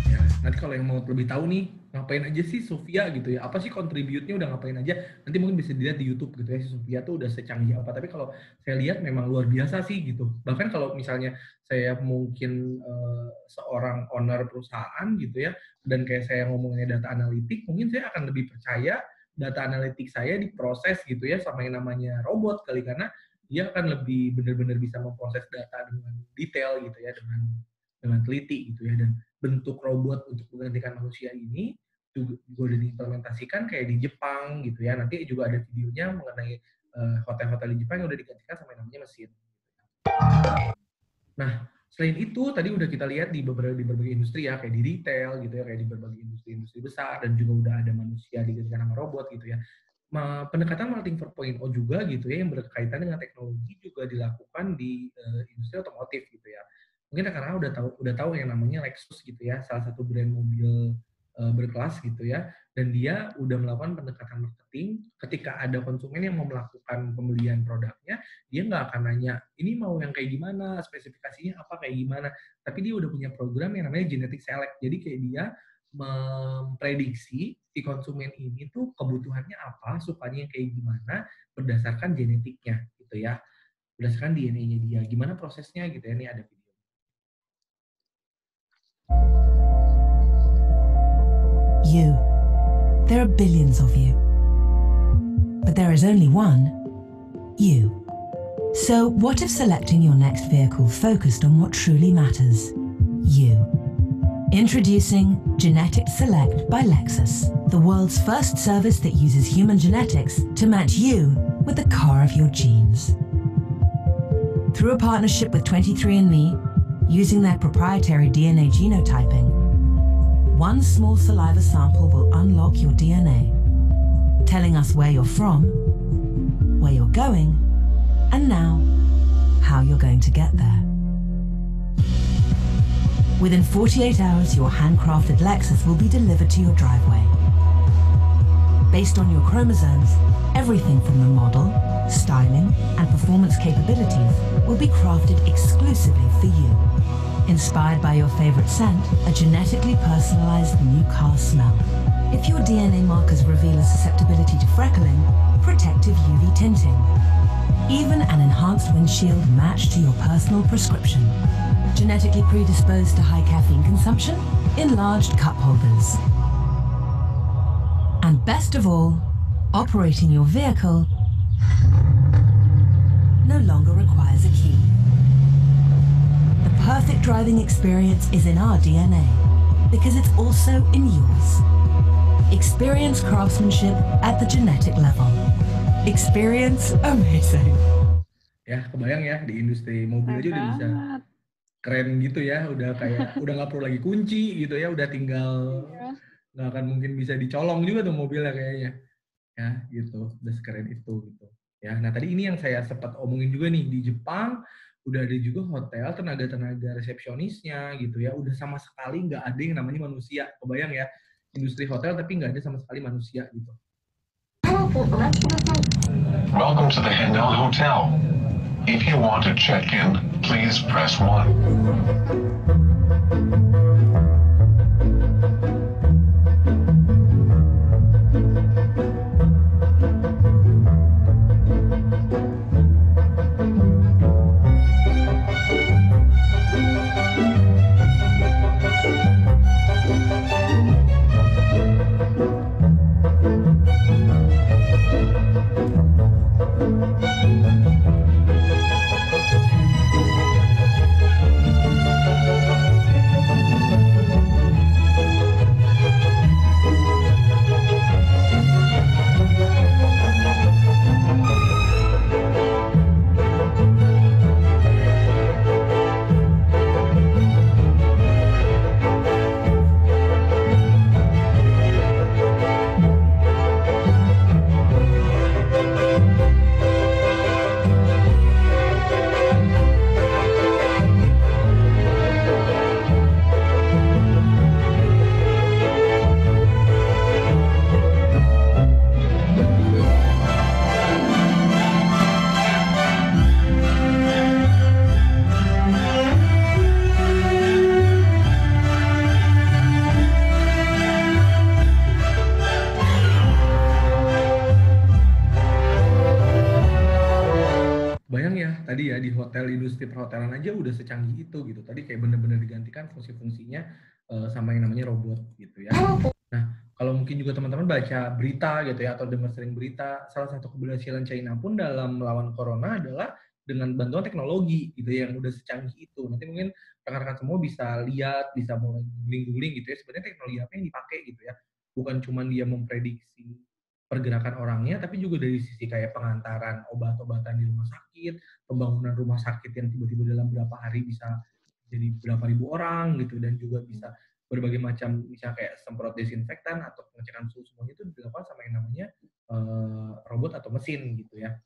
Ya, nanti kalau yang mau lebih tahu nih, ngapain aja sih Sofia gitu ya, apa sih contribute-nya udah ngapain aja, nanti mungkin bisa dilihat di YouTube gitu ya, si Sofia tuh udah secanggih apa. Tapi kalau saya lihat memang luar biasa sih gitu. Bahkan kalau misalnya saya mungkin seorang owner perusahaan gitu ya, dan kayak saya ngomongnya data analitik, mungkin saya akan lebih percaya data analitik saya diproses gitu ya sama yang namanya robot kali, karena dia akan lebih benar-benar bisa memproses data dengan detail gitu ya, dengan teliti gitu ya. Dan bentuk robot untuk menggantikan manusia ini juga udah diimplementasikan kayak di Jepang gitu ya. Nanti juga ada videonya mengenai hotel-hotel di Jepang yang udah digantikan sama yang namanya mesin. Nah, selain itu tadi udah kita lihat di berbagai industri ya, kayak di retail gitu ya, kayak di berbagai industri besar, dan juga udah ada manusia digantikan sama robot gitu ya. Pendekatan marketing 4.0 juga gitu ya, yang berkaitan dengan teknologi juga dilakukan di industri otomotif gitu ya. Mungkin karena udah tahu yang namanya Lexus gitu ya, salah satu brand mobil berkelas gitu ya, dan dia udah melakukan pendekatan marketing. Ketika ada konsumen yang mau melakukan pembelian produknya, dia nggak akan nanya ini mau yang kayak gimana, spesifikasinya apa kayak gimana, tapi dia udah punya program yang namanya genetic select. Jadi kayak dia memprediksi si konsumen ini tuh kebutuhannya apa, sukanya yang kayak gimana berdasarkan genetiknya gitu ya, berdasarkan DNA-nya dia. Gimana prosesnya gitu ya, ini ada video. You. There are billions of you. But there is only one, you. So what if selecting your next vehicle focused on what truly matters? You. Introducing Genetic Select by Lexus, the world's first service that uses human genetics to match you with the car of your genes. Through a partnership with 23andMe, using their proprietary DNA genotyping, one small saliva sample will unlock your DNA, telling us where you're from, where you're going, and now, how you're going to get there. Within 48 hours, your handcrafted Lexus will be delivered to your driveway. Based on your chromosomes, everything from the model, styling, and performance capabilities will be crafted exclusively for you. Inspired by your favorite scent, a genetically personalized new car smell. If your DNA markers reveal a susceptibility to freckling, protective UV tinting. Even an enhanced windshield matched to your personal prescription. Genetically predisposed to high caffeine consumption, enlarged cup holders. And best of all, operating your vehicle no longer requires a key. The perfect driving experience is in our DNA, because it's also in yours. Experience craftsmanship at the genetic level. Experience amazing. Ya, kebayang ya, di industri mobil aja udah bisa keren gitu ya, udah kayak udah nggak perlu lagi kunci gitu ya, udah tinggal nggak akan mungkin bisa dicolong juga tuh mobilnya kayaknya ya gitu, udah sekeren itu gitu ya. Nah tadi ini yang saya sempat omongin juga nih, di Jepang udah ada juga hotel tenaga resepsionisnya gitu ya, udah sama sekali nggak ada yang namanya manusia. Kebayang ya, industri hotel tapi nggak ada sama sekali manusia gitu. Welcome to the Hendel Hotel. If you want to check in, please press 1. Bayang ya, tadi ya di hotel, industri perhotelan aja udah secanggih itu gitu. Tadi kayak bener-bener digantikan fungsi-fungsinya sama yang namanya robot gitu ya. Nah, kalau mungkin juga teman-teman baca berita gitu ya, atau dengar sering berita, salah satu keberhasilan China pun dalam melawan corona adalah dengan bantuan teknologi gitu ya, yang udah secanggih itu. Nanti mungkin rekan-rekan semua bisa lihat, bisa mulai googling-googling gitu ya, sebenarnya teknologi apa yang dipakai gitu ya. Bukan cuma dia memprediksi pergerakan orangnya, tapi juga dari sisi kayak pengantaran obat-obatan di rumah sakit, pembangunan rumah sakit yang tiba-tiba dalam berapa hari bisa jadi berapa ribu orang gitu, dan juga bisa berbagai macam, misalnya kayak semprot desinfektan atau pengecekan suhu, semuanya itu dilakukan sama yang namanya robot atau mesin gitu ya.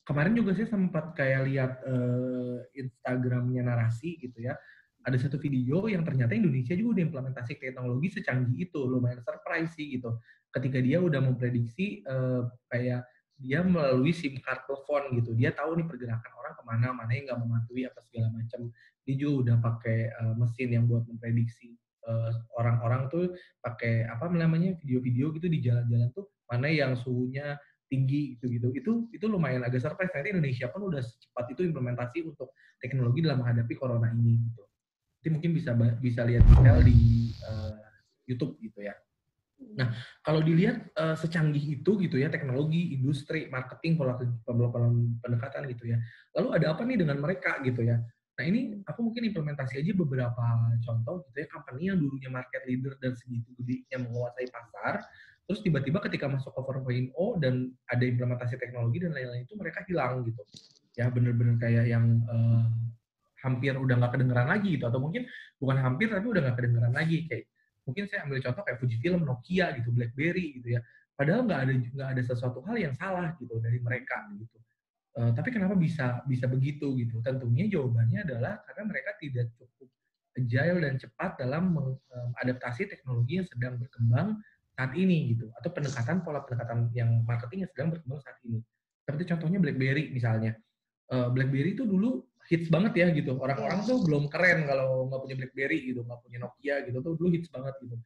Kemarin juga saya sempat kayak lihat Instagramnya Narasi gitu ya, ada satu video yang ternyata Indonesia juga udah implementasi teknologi secanggih itu, lumayan surprise sih gitu. Ketika dia udah memprediksi kayak dia melalui SIM card telepon gitu, dia tahu nih pergerakan orang kemana, mana yang nggak mematuhi apa segala macam. Dia juga udah pakai mesin yang buat memprediksi orang-orang tuh pakai apa namanya video-video gitu di jalan-jalan tuh mana yang suhunya tinggi gitu. Itu lumayan agak surprise. Nanti Indonesia pun udah secepat itu implementasi untuk teknologi dalam menghadapi corona ini gitu. Nanti mungkin bisa lihat detail di YouTube gitu ya. Nah, kalau dilihat secanggih itu gitu ya, teknologi, industri, marketing, pola pendekatan gitu ya. Lalu ada apa nih dengan mereka gitu ya? Nah, ini aku mungkin implementasi aja beberapa contoh gitu ya, company yang dulunya market leader dan segitu gedenya menguasai pasar, terus tiba-tiba ketika masuk ke 4.0 dan ada implementasi teknologi dan lain-lain itu mereka hilang gitu. Ya, bener-bener kayak yang hampir udah nggak kedengeran lagi gitu, atau mungkin bukan hampir tapi udah nggak kedengeran lagi. Kayak mungkin saya ambil contoh kayak Fujifilm, Nokia gitu, BlackBerry gitu ya. Padahal nggak ada sesuatu hal yang salah gitu dari mereka gitu. Tapi kenapa bisa begitu gitu? Tentunya jawabannya adalah karena mereka tidak cukup agile dan cepat dalam mengadaptasi teknologi yang sedang berkembang saat ini gitu, atau pola pendekatan yang marketing yang sedang berkembang saat ini. Seperti contohnya BlackBerry misalnya. BlackBerry itu dulu hits banget ya gitu. Orang-orang tuh belum keren kalau nggak punya BlackBerry gitu, nggak punya Nokia gitu tuh dulu hits banget gitu.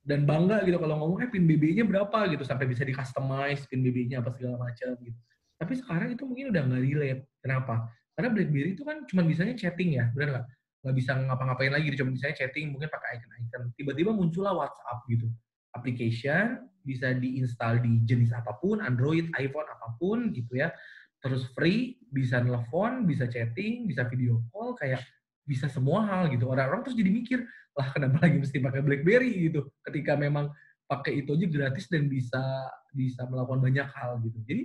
Dan bangga gitu kalau ngomongnya pin BB-nya berapa gitu, sampai bisa di-customize pin BB-nya apa segala macam gitu. Tapi sekarang itu mungkin udah nggak relate. Kenapa? Karena BlackBerry itu kan cuma bisanya chatting ya, benar nggak? Nggak bisa ngapa-ngapain lagi, cuma bisanya chatting, mungkin pakai icon-icon. Tiba-tiba muncullah WhatsApp gitu. Application bisa diinstal di jenis apapun, Android, iPhone, apapun gitu ya. Terus free, bisa nelfon, bisa chatting, bisa video call, kayak bisa semua hal gitu. Orang-orang terus jadi mikir, lah kenapa lagi mesti pakai BlackBerry gitu, ketika memang pakai itu aja gratis dan bisa melakukan banyak hal gitu. Jadi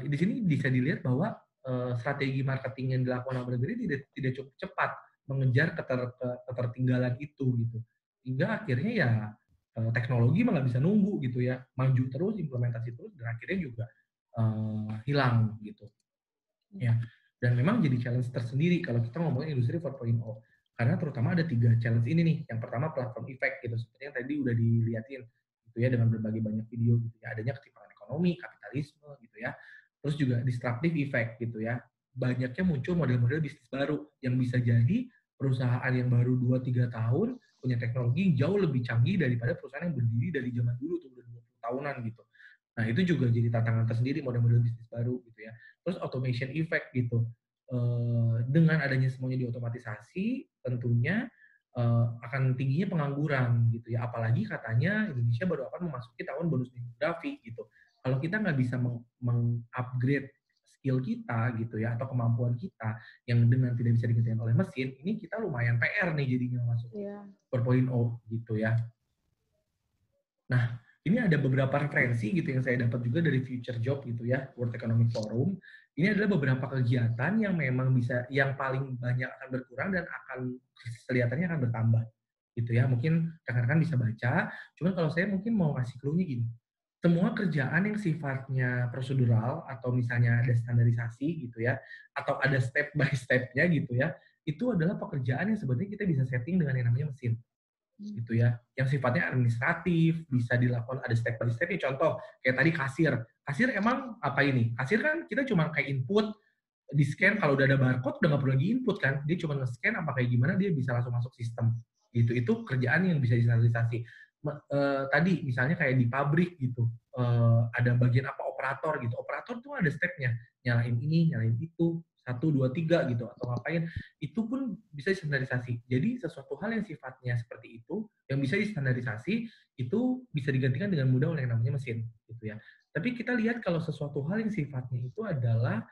di sini bisa dilihat bahwa strategi marketing yang dilakukan oleh BlackBerry tidak cukup cepat mengejar ketertinggalan itu gitu. Hingga akhirnya ya teknologi malah bisa nunggu gitu ya, maju terus, implementasi terus, dan akhirnya juga hilang gitu. Ya, dan memang jadi challenge tersendiri kalau kita ngomongin industri 4.0. Karena terutama ada 3 challenge ini nih. Yang pertama platform effect gitu, seperti yang tadi udah dilihatin gitu ya, dengan berbagai banyak video gitu ya. Adanya ketimpangan ekonomi, kapitalisme gitu ya. Terus juga disruptive effect gitu ya. Banyaknya muncul model-model bisnis baru yang bisa jadi perusahaan yang baru 2-3 tahun punya teknologi jauh lebih canggih daripada perusahaan yang berdiri dari zaman dulu tuh udah 20 tahunan gitu. Nah, itu juga jadi tantangan tersendiri model-model bisnis baru gitu ya. Terus automation effect gitu. Dengan adanya semuanya diotomatisasi, tentunya akan tingginya pengangguran gitu ya. Apalagi katanya Indonesia baru akan memasuki tahun bonus demografi gitu. Kalau kita nggak bisa mengupgrade skill kita gitu ya, atau kemampuan kita yang dengan tidak bisa digantikan oleh mesin, ini kita lumayan PR nih jadinya masuk 4.0 gitu ya. Nah, ini ada beberapa referensi gitu yang saya dapat juga dari Future Job gitu ya, World Economic Forum. Ini adalah beberapa kegiatan yang memang bisa, yang paling banyak akan berkurang dan akan kelihatannya akan bertambah gitu ya. Mungkin rekan-rekan bisa baca, cuman kalau saya mungkin mau ngasih clue-nya gini. Semua kerjaan yang sifatnya prosedural atau misalnya ada standarisasi gitu ya, atau ada step by step-nya gitu ya, itu adalah pekerjaan yang sebenarnya kita bisa setting dengan yang namanya mesin. Gitu ya, yang sifatnya administratif, bisa dilakukan ada step by step. Contoh kayak tadi kasir emang apa ini, kasir kan kita cuma kayak input, di scan, kalau udah ada barcode udah nggak perlu lagi input kan, dia cuma nge-scan apa kayak gimana dia bisa langsung masuk sistem gitu. Itu kerjaan yang bisa distandarisasi. tadi misalnya kayak di pabrik gitu, ada bagian apa operator gitu. Operator tuh ada stepnya, nyalain ini, nyalain itu, 1, 2, 3 gitu, atau ngapain, itu pun bisa distandarisasi. Jadi sesuatu hal yang sifatnya seperti itu, yang bisa distandarisasi, itu bisa digantikan dengan mudah oleh yang namanya mesin, gitu ya. Tapi kita lihat kalau sesuatu hal yang sifatnya itu adalah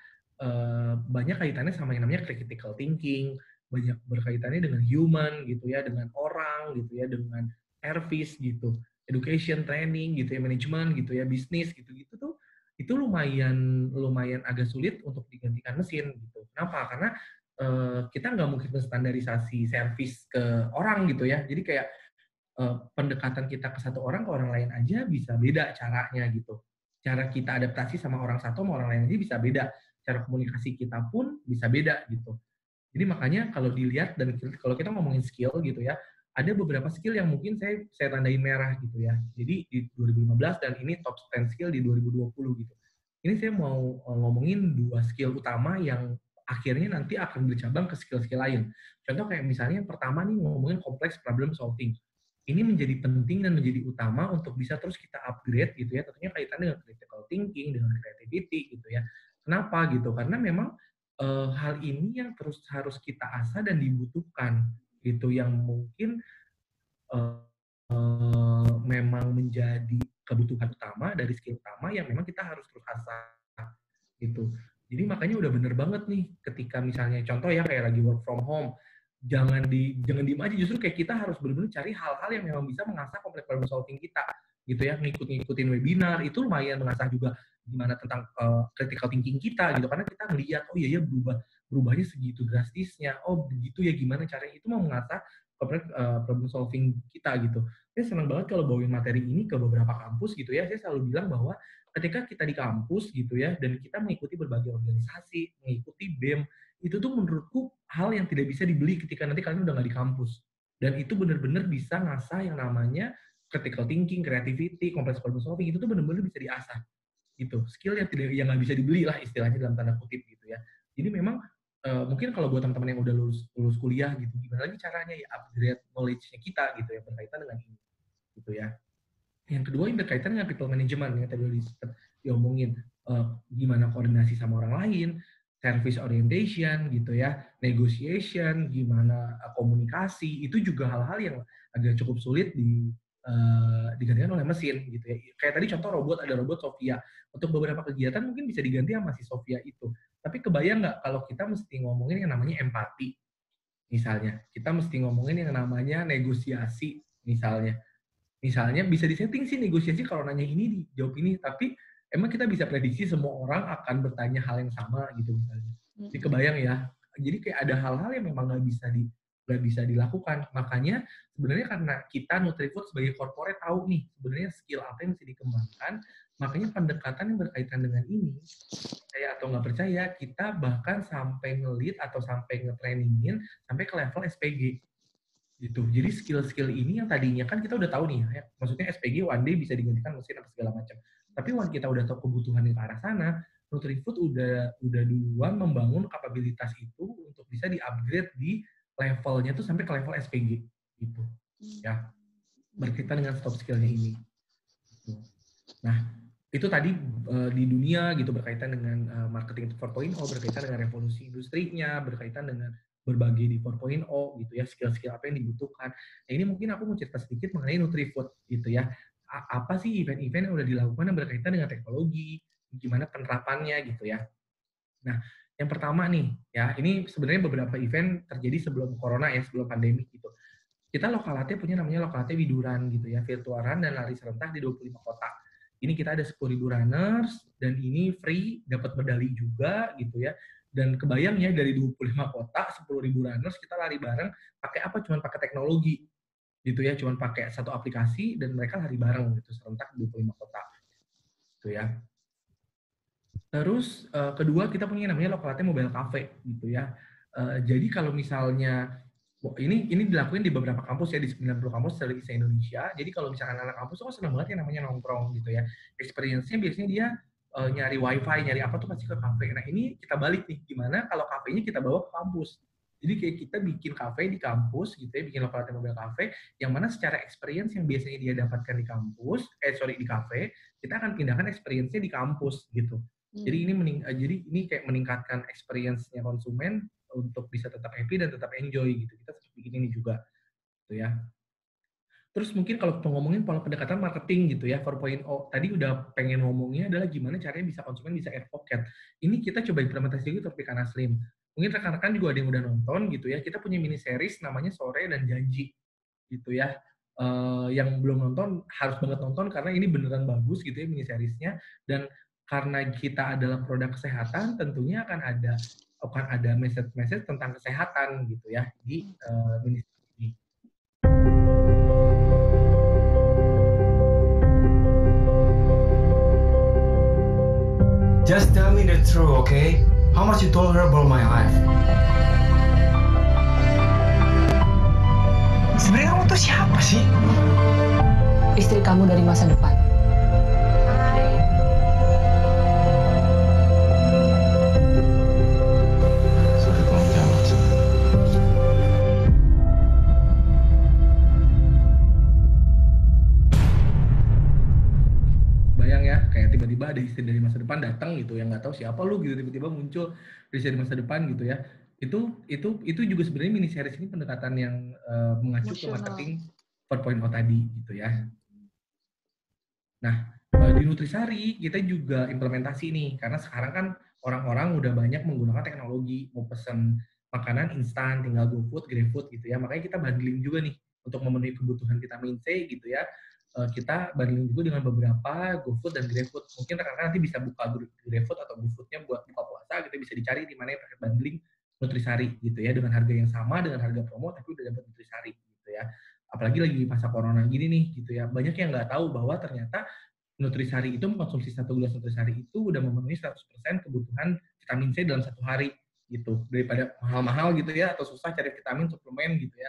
banyak kaitannya sama yang namanya critical thinking, banyak berkaitannya dengan human gitu ya, dengan orang gitu ya, dengan service gitu, education, training gitu ya, manajemen gitu ya, bisnis gitu-gitu tuh, itu lumayan agak sulit untuk digantikan mesin gitu. Kenapa? Karena kita nggak mungkin standarisasi servis ke orang gitu ya. Jadi kayak pendekatan kita ke satu orang ke orang lain aja bisa beda caranya gitu. Cara kita adaptasi sama orang satu sama orang lain aja bisa beda. Cara komunikasi kita pun bisa beda gitu. Jadi makanya kalau dilihat dan kalau kita ngomongin skill gitu ya, ada beberapa skill yang mungkin saya tandain merah gitu ya. Jadi di 2015 dan ini top 10 skill di 2020 gitu. Ini saya mau ngomongin 2 skill utama yang akhirnya nanti akan bercabang ke skill-skill lain. Contoh kayak misalnya yang pertama nih ngomongin complex problem solving. Ini menjadi penting dan menjadi utama untuk bisa terus kita upgrade gitu ya. Tentunya kaitannya dengan critical thinking, dengan creativity gitu ya. Kenapa gitu? Karena memang hal ini yang terus harus kita asah dan dibutuhkan gitu, yang mungkin memang menjadi kebutuhan utama dari skill utama yang memang kita harus terus asah gitu. Jadi makanya udah bener banget nih ketika misalnya contoh ya kayak lagi work from home, jangan diem aja, justru kayak kita harus benar-benar cari hal-hal yang memang bisa mengasah complex problem solving kita gitu ya, ngikutin webinar itu lumayan mengasah juga gimana tentang critical thinking kita gitu, karena kita ngelihat oh iya ya berubahnya segitu drastisnya, oh begitu ya gimana caranya, itu mau mengasah problem solving kita gitu. Saya senang banget kalau bawain materi ini ke beberapa kampus gitu ya. Saya selalu bilang bahwa ketika kita di kampus gitu ya dan kita mengikuti berbagai organisasi, mengikuti BEM, itu tuh menurutku hal yang tidak bisa dibeli ketika nanti kalian udah nggak di kampus. Dan itu benar-benar bisa ngasah yang namanya critical thinking, creativity, complex problem solving, itu tuh benar-benar bisa diasah gitu. Skill yang nggak bisa dibeli lah istilahnya dalam tanda kutip gitu ya. Jadi memang mungkin kalau buat teman-teman yang udah lulus kuliah gitu, gimana lagi caranya ya upgrade knowledge-nya kita gitu ya berkaitan dengan ini gitu ya. Yang kedua yang berkaitan dengan people management yang tadi diomongin, gimana koordinasi sama orang lain, service orientation gitu ya, negotiation, gimana komunikasi, itu juga hal-hal yang agak cukup sulit digantikan oleh mesin gitu ya. Kayak tadi contoh robot, ada robot Sophia. Untuk beberapa kegiatan mungkin bisa diganti sama si Sophia itu. Tapi kebayang nggak kalau kita mesti ngomongin yang namanya empati, misalnya. Kita mesti ngomongin yang namanya negosiasi, misalnya. Misalnya bisa disetting sih negosiasi kalau nanya ini dijawab ini, tapi emang kita bisa prediksi semua orang akan bertanya hal yang sama gitu misalnya. Jadi kebayang ya. Jadi kayak ada hal-hal yang memang nggak bisa dilakukan. Makanya sebenarnya karena kita Nutrifood sebagai corporate tahu nih sebenarnya skill apa yang mesti dikembangkan, makanya pendekatan yang berkaitan dengan ini, percaya atau nggak percaya, kita bahkan sampai nge-lead atau sampai nge-trainingin sampai ke level SPG gitu. Jadi skill-skill ini yang tadinya kan kita udah tahu nih ya, maksudnya SPG one day bisa digantikan mesin apa segala macam. Tapi when kita udah tahu kebutuhannya ke arah sana, Nutrifood udah duluan membangun kapabilitas itu untuk bisa di-upgrade di levelnya tuh sampai ke level SPG gitu. Ya. Berkaitan dengan soft skill-nya ini. Nah, itu tadi di dunia gitu berkaitan dengan marketing 4.0, berkaitan dengan revolusi industrinya, berkaitan dengan berbagai di 4.0 gitu ya, skill-skill apa yang dibutuhkan. Nah, ini mungkin aku mau cerita sedikit mengenai Nutrifood gitu ya. Apa sih event-event yang udah dilakukan yang berkaitan dengan teknologi, gimana penerapannya gitu ya. Nah, yang pertama nih ya, ini sebenarnya beberapa event terjadi sebelum corona ya, sebelum pandemi gitu. Kita Lokalate punya namanya Lokalate Widuran gitu ya, virtual run dan lari serentak di 25 kota. Ini kita ada 10.000 runners dan ini free, dapat medali juga gitu ya. Dan kebayang ya dari 25 kota, 10.000 runners kita lari bareng pakai apa? Cuman pakai teknologi gitu ya, cuman pakai satu aplikasi dan mereka lari bareng gitu serentak di 25 kota. Gitu ya. Terus kedua kita punya namanya Lokalate Mobile Cafe gitu ya. Jadi kalau misalnya ini dilakuin di beberapa kampus ya, di 90 kampus seluruh Indonesia. Jadi kalau misalkan anak kampus tuh senang banget ya namanya nongkrong gitu ya. Experience-nya biasanya dia nyari wifi, nyari apa tuh pasti ke kafe. Nah ini kita balik nih, gimana kalau kafenya kita bawa ke kampus Jadi kayak kita bikin kafe di kampus gitu ya, bikin local mobile cafe yang mana secara experience yang biasanya dia dapatkan di kampus, di kafe, kita akan pindahkan experience-nya di kampus gitu. Jadi ini kayak meningkatkan experience-nya konsumen untuk bisa tetap happy dan tetap enjoy gitu. Kita bikin ini juga gitu ya. Terus mungkin kalau ngomongin pola pendekatan marketing gitu ya, 4.0 tadi udah pengen ngomongnya adalah gimana caranya bisa konsumen bisa advocate. Ini kita coba implementasi juga Tropicana Slim. Mungkin rekan-rekan juga ada yang udah nonton gitu ya. Kita punya mini series namanya Sore dan Janji gitu ya. Yang belum nonton harus banget nonton karena ini beneran bagus gitu ya mini seriesnya. Dan karena kita adalah produk kesehatan, tentunya akan ada message tentang kesehatan gitu ya di mini series ini. Just tell me the truth, okay? How much you told her about my life? Sebenarnya kamu tuh siapa sih? Istri kamu dari masa depan. Tiba-tiba ada istri dari masa depan datang gitu yang nggak tahu siapa lu gitu, tiba-tiba muncul dari istri dari masa depan gitu ya. Itu juga sebenarnya mini series ini pendekatan yang mengacu ke marketing 4.0 tadi gitu ya. Nah, di Nutrisari kita juga implementasi nih karena sekarang kan orang-orang udah banyak menggunakan teknologi, mau pesen makanan instan tinggal GoFood, GrabFood gitu ya. Makanya kita bundling juga nih untuk memenuhi kebutuhan vitamin C gitu ya. Kita bundling juga dengan beberapa GoFood dan GrabFood. Mungkin rekan-rekan nanti bisa buka GrabFood atau GoFoodnya buat buka puasa, gitu bisa dicari di mana yang pakai bundling Nutrisari gitu ya, dengan harga yang sama, dengan harga promo, tapi udah dapat Nutrisari gitu ya. Apalagi lagi masa corona gini nih gitu ya, banyak yang nggak tahu bahwa ternyata Nutrisari itu mengkonsumsi 1 gelas Nutrisari itu udah memenuhi 100% kebutuhan vitamin C dalam 1 hari gitu, daripada mahal-mahal gitu ya, atau susah cari vitamin suplemen gitu ya,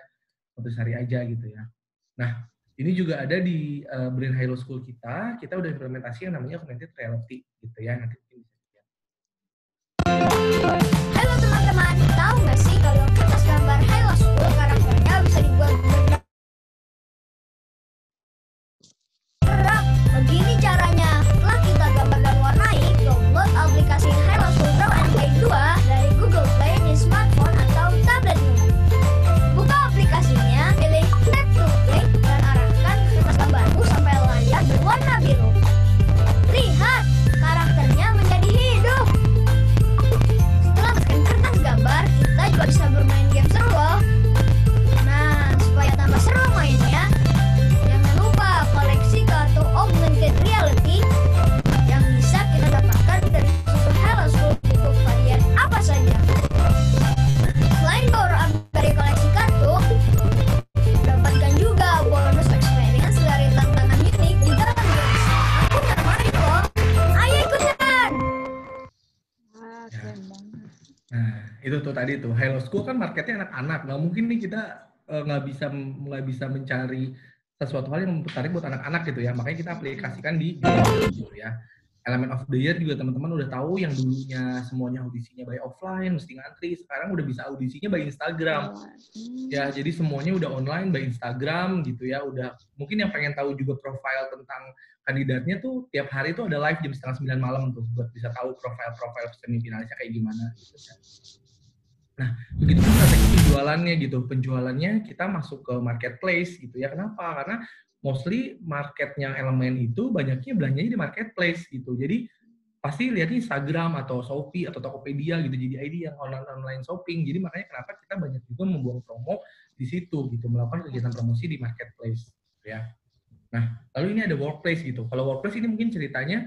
Nutrisari aja gitu ya. Nah, ini juga ada di Brain Halo School kita udah implementasi yang namanya augmented reality gitu ya, nanti mungkin bisa lihat. Halo teman-teman, tahu nggak sih kalau kertas gambar Halo School karakternya bisa dibuat bergerak? Begini caranya, setelah kita gambar dan warnai, download aplikasi Halo School Draw and Paint 2 dari Google Play di smartphone atau tabletmu. Buka aplikasinya, pilih Tap to Play, dan arahkan kertas gambarmu sampai layar berwarna biru. Lihat, karakternya menjadi hidup. Setelah scan kertas gambar, kita juga bisa bermain game seru loh. Nah, supaya tambah seru mainnya, jangan lupa koleksi kartu augmented reality yang bisa kita dapatkan dari situs Halo School untuk varian apa saja. Selain power up dari koleksi kartu, dapatkan juga bonus experience dari tantangan unik di dalam games. Aku tertarik loh. Ayo ikutan! Nah, itu tuh tadi tuh Halo School kan marketnya anak-anak. Nggak mungkin nih kita nggak bisa mencari sesuatu hal yang menarik buat anak-anak gitu ya. Makanya kita aplikasikan di gitu ya. Element of the Year juga teman-teman udah tahu, yang dulunya semuanya audisinya by offline, mesti ngantri, sekarang udah bisa audisinya by Instagram. Ya, jadi semuanya udah online by Instagram gitu ya. Udah mungkin yang pengen tahu juga profile tentang kandidatnya tuh tiap hari tuh ada live jam 8:30 malam tuh buat bisa tahu profil semifinalisnya kayak gimana gitu ya. Nah, begitu pun strategi penjualannya gitu. Penjualannya kita masuk ke marketplace gitu ya. Kenapa? Karena mostly marketnya elemen itu banyaknya belanjanya di marketplace gitu. Jadi pasti lihat Instagram atau Shopee atau Tokopedia gitu, jadi ID yang online shopping. Jadi makanya kenapa kita banyak juga membuang promo di situ gitu, melakukan kegiatan promosi di marketplace ya. Nah, lalu ini ada workplace gitu. Kalau workplace ini mungkin ceritanya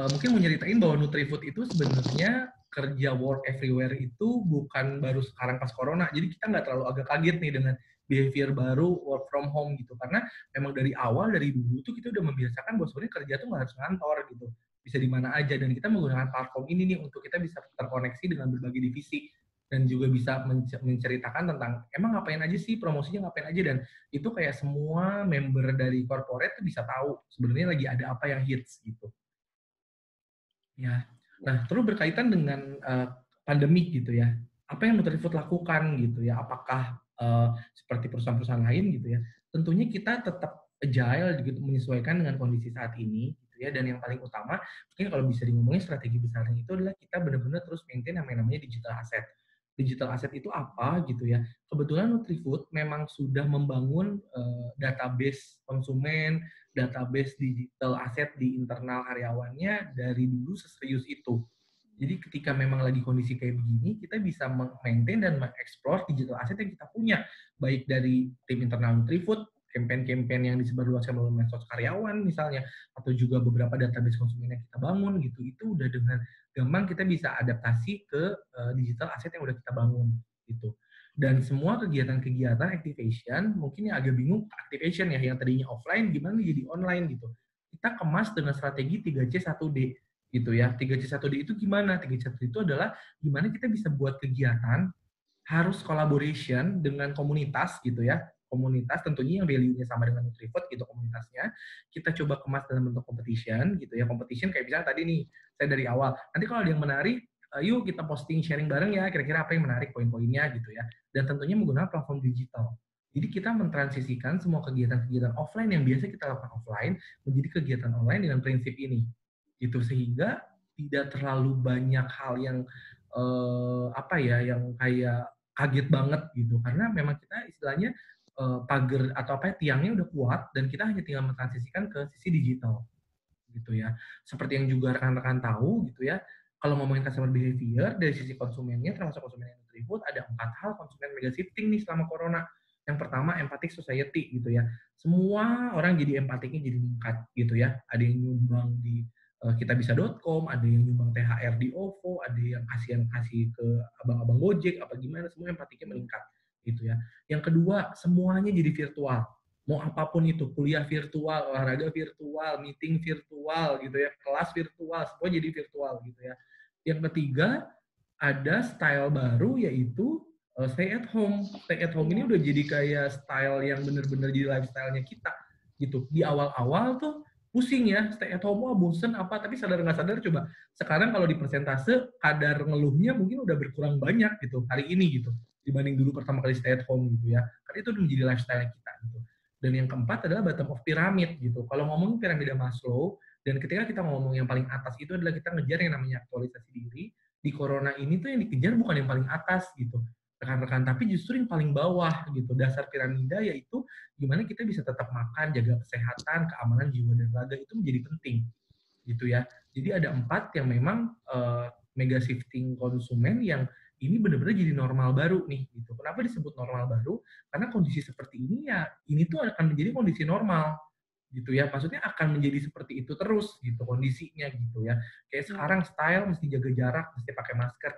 mungkin mau nyeritain bahwa Nutrifood itu sebenarnya kerja work everywhere itu bukan baru sekarang pas corona. Jadi kita nggak terlalu agak kaget nih dengan behavior baru work from home gitu, karena memang dari awal dari dulu tuh kita udah membiasakan bahwa sebenarnya kerja tuh nggak harus ngantor gitu, bisa di mana aja, dan kita menggunakan platform ini nih untuk kita bisa terkoneksi dengan berbagai divisi dan juga bisa menceritakan tentang emang ngapain aja sih, promosinya ngapain aja, dan itu kayak semua member dari corporate tuh bisa tahu sebenarnya lagi ada apa yang hits gitu ya. Nah, terus berkaitan dengan pandemik gitu ya, apa yang Nutrifood lakukan gitu ya, apakah seperti perusahaan-perusahaan lain gitu ya, tentunya kita tetap agile gitu, menyesuaikan dengan kondisi saat ini gitu ya, dan yang paling utama mungkin kalau bisa ngomongin strategi besarnya itu adalah kita benar-benar terus maintain yang namanya digital asset. Digital asset itu apa gitu ya, kebetulan Nutrifood memang sudah membangun database konsumen, database digital asset di internal karyawannya dari dulu seserius itu. Jadi ketika memang lagi kondisi kayak begini, kita bisa maintain dan mengeksplor digital asset yang kita punya, baik dari tim internal Nutrifood, campaign-campaign yang disebarluaskan melalui medsos karyawan misalnya, atau juga beberapa database konsumen yang kita bangun gitu, itu udah dengan gampang kita bisa adaptasi ke digital asset yang udah kita bangun gitu. Dan semua kegiatan-kegiatan activation, mungkin yang agak bingung activation ya, yang tadinya offline gimana jadi online gitu. Kita kemas dengan strategi 3C1D gitu ya. 3C1D itu gimana? 3C1D itu adalah gimana kita bisa buat kegiatan harus collaboration dengan komunitas gitu ya. Komunitas tentunya yang value-nya sama dengan Nutrifood gitu komunitasnya. Kita coba kemas dalam bentuk competition gitu ya. Competition kayak misalnya tadi nih, saya dari awal. Nanti kalau ada yang menarik, yuk kita posting sharing bareng ya, kira-kira apa yang menarik poin-poinnya gitu ya. Dan tentunya menggunakan platform digital. Jadi kita mentransisikan semua kegiatan-kegiatan offline yang biasa kita lakukan offline menjadi kegiatan online dengan prinsip ini. Gitu, sehingga tidak terlalu banyak hal yang yang kayak kaget banget gitu, karena memang kita istilahnya pagar atau tiangnya udah kuat dan kita hanya tinggal mentransisikan ke sisi digital gitu ya. Seperti yang juga rekan-rekan tahu gitu ya, kalau ngomongin customer behavior dari sisi konsumennya, termasuk konsumen Nutrifood, ada 4 hal konsumen mega shifting nih selama corona. Yang pertama, empathic society gitu ya. Semua orang jadi empatiknya jadi meningkat gitu ya. Ada yang nyumbang di kitabisa.com, ada yang nyumbang THR di OVO, ada yang kasih ke abang-abang Gojek, apa gimana, semua empatiknya meningkat gitu ya. Yang kedua, semuanya jadi virtual. Mau apapun itu, kuliah virtual, olahraga virtual, meeting virtual gitu ya, kelas virtual, semua jadi virtual gitu ya. Yang ketiga, ada style baru yaitu stay at home. Stay at home ini udah jadi kayak style yang bener-bener jadi lifestyle-nya kita gitu. Di awal-awal tuh pusing ya, stay at home, bosen apa, tapi sadar nggak sadar coba. Sekarang kalau di persentase, kadar ngeluhnya mungkin udah berkurang banyak gitu, hari ini gitu, dibanding dulu pertama kali stay at home gitu ya. Karena itu udah menjadi lifestyle kita gitu. Dan yang keempat adalah bottom of pyramid gitu. Kalau ngomong piramida Maslow, dan ketika kita ngomong yang paling atas itu adalah kita ngejar yang namanya aktualisasi diri, di corona ini tuh yang dikejar bukan yang paling atas gitu, rekan-rekan, tapi justru yang paling bawah gitu. Dasar piramida yaitu gimana kita bisa tetap makan, jaga kesehatan, keamanan jiwa dan raga itu menjadi penting gitu ya. Jadi ada 4 yang memang mega shifting konsumen yang ini benar-benar jadi normal baru nih gitu. Kenapa disebut normal baru? Karena kondisi seperti ini ya, ini tuh akan menjadi kondisi normal gitu ya. Maksudnya akan menjadi seperti itu terus gitu kondisinya gitu ya. Kayak sekarang style mesti jaga jarak, mesti pakai masker.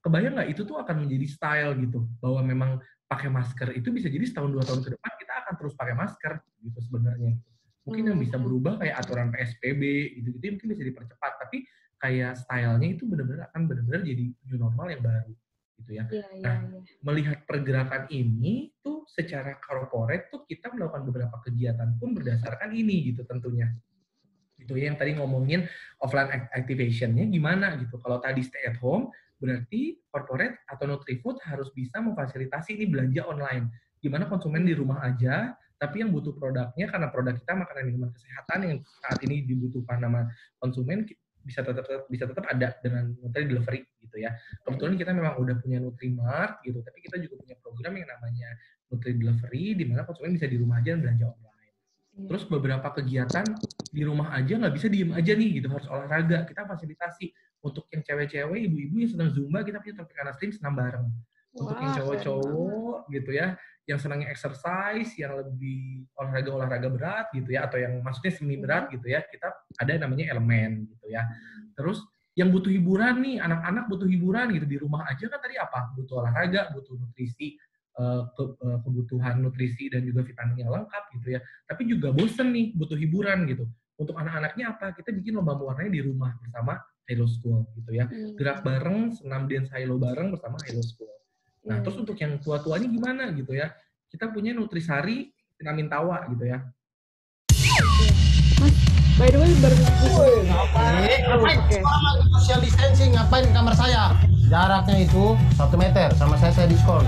Kebayang nggak itu tuh akan menjadi style gitu, bahwa memang pakai masker itu bisa jadi setahun 2 tahun ke depan kita akan terus pakai masker gitu sebenarnya. Mungkin yang bisa berubah kayak aturan PSBB gitu-gitu mungkin bisa dipercepat, tapi kayak stylenya itu benar-benar akan benar-benar jadi new normal yang baru gitu ya. Melihat pergerakan ini tuh secara corporate tuh kita melakukan beberapa kegiatan pun berdasarkan ini gitu tentunya. Gitu ya, yang tadi ngomongin offline activation-nya gimana gitu. Kalau tadi stay at home, berarti corporate atau Nutrifood harus bisa memfasilitasi ini belanja online. Gimana konsumen di rumah aja, tapi yang butuh produknya, karena produk kita makanan minuman kesehatan yang saat ini dibutuhkan sama konsumen, bisa tetap ada dengan Nutri Delivery gitu ya. Kebetulan kita memang udah punya Nutrimart gitu, tapi kita juga punya program yang namanya Nutri Delivery, di mana konsumen bisa di rumah aja dan belanja online. Terus beberapa kegiatan di rumah aja nggak bisa diem aja nih gitu, harus olahraga. Kita fasilitasi untuk yang cewek-cewek, ibu-ibu yang sedang Zumba, kita punya Tropicana Slim senam bareng. Untuk yang cowok-cowok gitu ya, yang senangnya exercise, yang lebih olahraga berat gitu ya, atau yang maksudnya semi berat gitu ya, kita ada namanya elemen gitu ya. Terus yang butuh hiburan nih, anak-anak butuh hiburan gitu, di rumah aja kan tadi apa? Butuh olahraga, butuh nutrisi, kebutuhan nutrisi dan juga vitamin yang lengkap gitu ya. Tapi juga bosen nih, butuh hiburan gitu. Untuk anak-anaknya apa? Kita bikin lomba mewarnai di rumah bersama Halo School gitu ya. Gerak bareng, senam dance Halo bareng bersama Halo School. Nah, terus untuk yang tua-tuanya gimana gitu ya? Kita punya Nutrisari, vitamin tawa gitu ya. Mas, By the way, Ngapain? Social distancing, ngapain di kamar saya? Jaraknya itu 1 meter, sama saya diskon.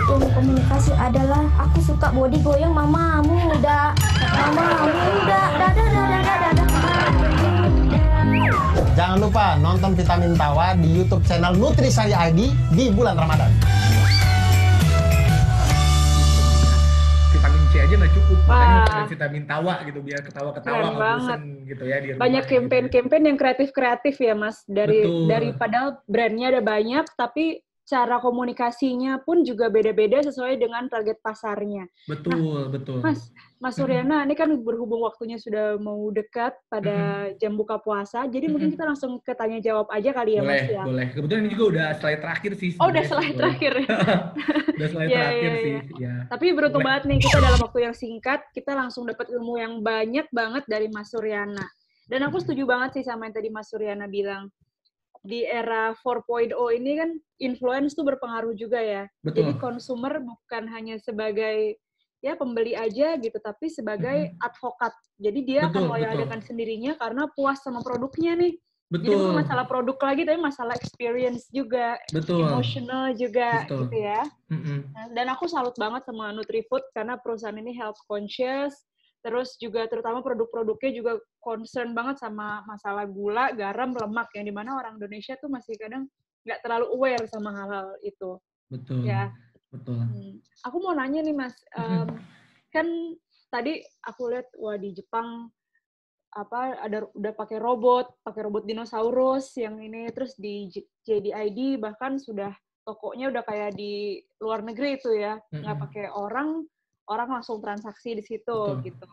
Ilmu komunikasi adalah aku suka body goyang mamamu udah. Jangan lupa nonton Vitamin Tawa di YouTube channel Nutrisari ID di bulan Ramadan. Vitamin C aja nggak cukup, makanya ada vitamin tawa gitu biar ketawa-ketawa nggak bosen gitu ya di rumah. Banyak campaign-campaign yang kreatif-kreatif ya Mas, dari padahal brandnya ada banyak, tapi cara komunikasinya pun juga beda-beda sesuai dengan target pasarnya. Betul. Mas Suryana, ini kan berhubung waktunya sudah mau dekat pada jam buka puasa, jadi mungkin kita langsung ke tanya jawab aja kali ya Mas ya. Boleh. Kebetulan ini juga udah slide terakhir sih. Oh, udah slide terakhir. Udah slide terakhir sih. Ya. Tapi beruntung banget nih kita dalam waktu yang singkat, kita langsung dapat ilmu yang banyak banget dari Mas Suryana. Dan aku setuju banget sih sama yang tadi Mas Suryana bilang. Di era 4.0 ini kan influence tuh berpengaruh juga ya. Betul. Jadi konsumer bukan hanya sebagai ya pembeli aja gitu, tapi sebagai advokat. Jadi dia akan loyal dengan sendirinya karena puas sama produknya nih. Jadi bukan masalah produk lagi, tapi masalah experience juga, emotional juga gitu ya. Dan aku salut banget sama Nutrifood karena perusahaan ini health conscious. Terus juga terutama produk-produknya juga concern banget sama masalah gula, garam, lemak, yang dimana orang Indonesia tuh masih kadang nggak terlalu aware sama hal-hal itu. Betul. Ya. Betul. Aku mau nanya nih Mas, kan tadi aku lihat di Jepang udah pakai robot dinosaurus yang ini, terus di JDID bahkan sudah tokonya udah kayak di luar negeri itu ya, nggak pakai orang langsung transaksi di situ. Gitu.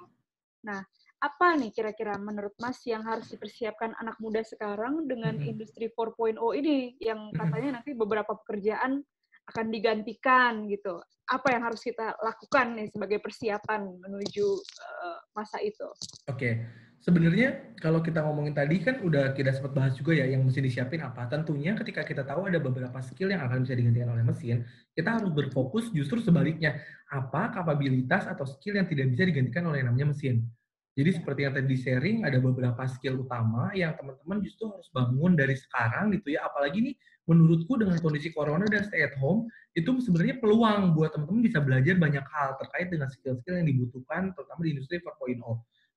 Nah, apa nih kira-kira menurut Mas yang harus dipersiapkan anak muda sekarang dengan industri 4.0 ini yang katanya nanti beberapa pekerjaan akan digantikan gitu. Apa yang harus kita lakukan nih sebagai persiapan menuju masa itu? Oke. Sebenarnya kalau kita ngomongin tadi kan udah kita sempat bahas juga ya yang mesti disiapin apa. Tentunya ketika kita tahu ada beberapa skill yang akan bisa digantikan oleh mesin, kita harus berfokus justru sebaliknya. Apa kapabilitas atau skill yang tidak bisa digantikan oleh yang namanya mesin. Jadi seperti yang tadi di-sharing, ada beberapa skill utama yang teman-teman justru harus bangun dari sekarang gitu ya. Apalagi nih menurutku dengan kondisi corona dan stay at home, itu sebenarnya peluang buat teman-teman bisa belajar banyak hal terkait dengan skill-skill yang dibutuhkan terutama di industri 4.0.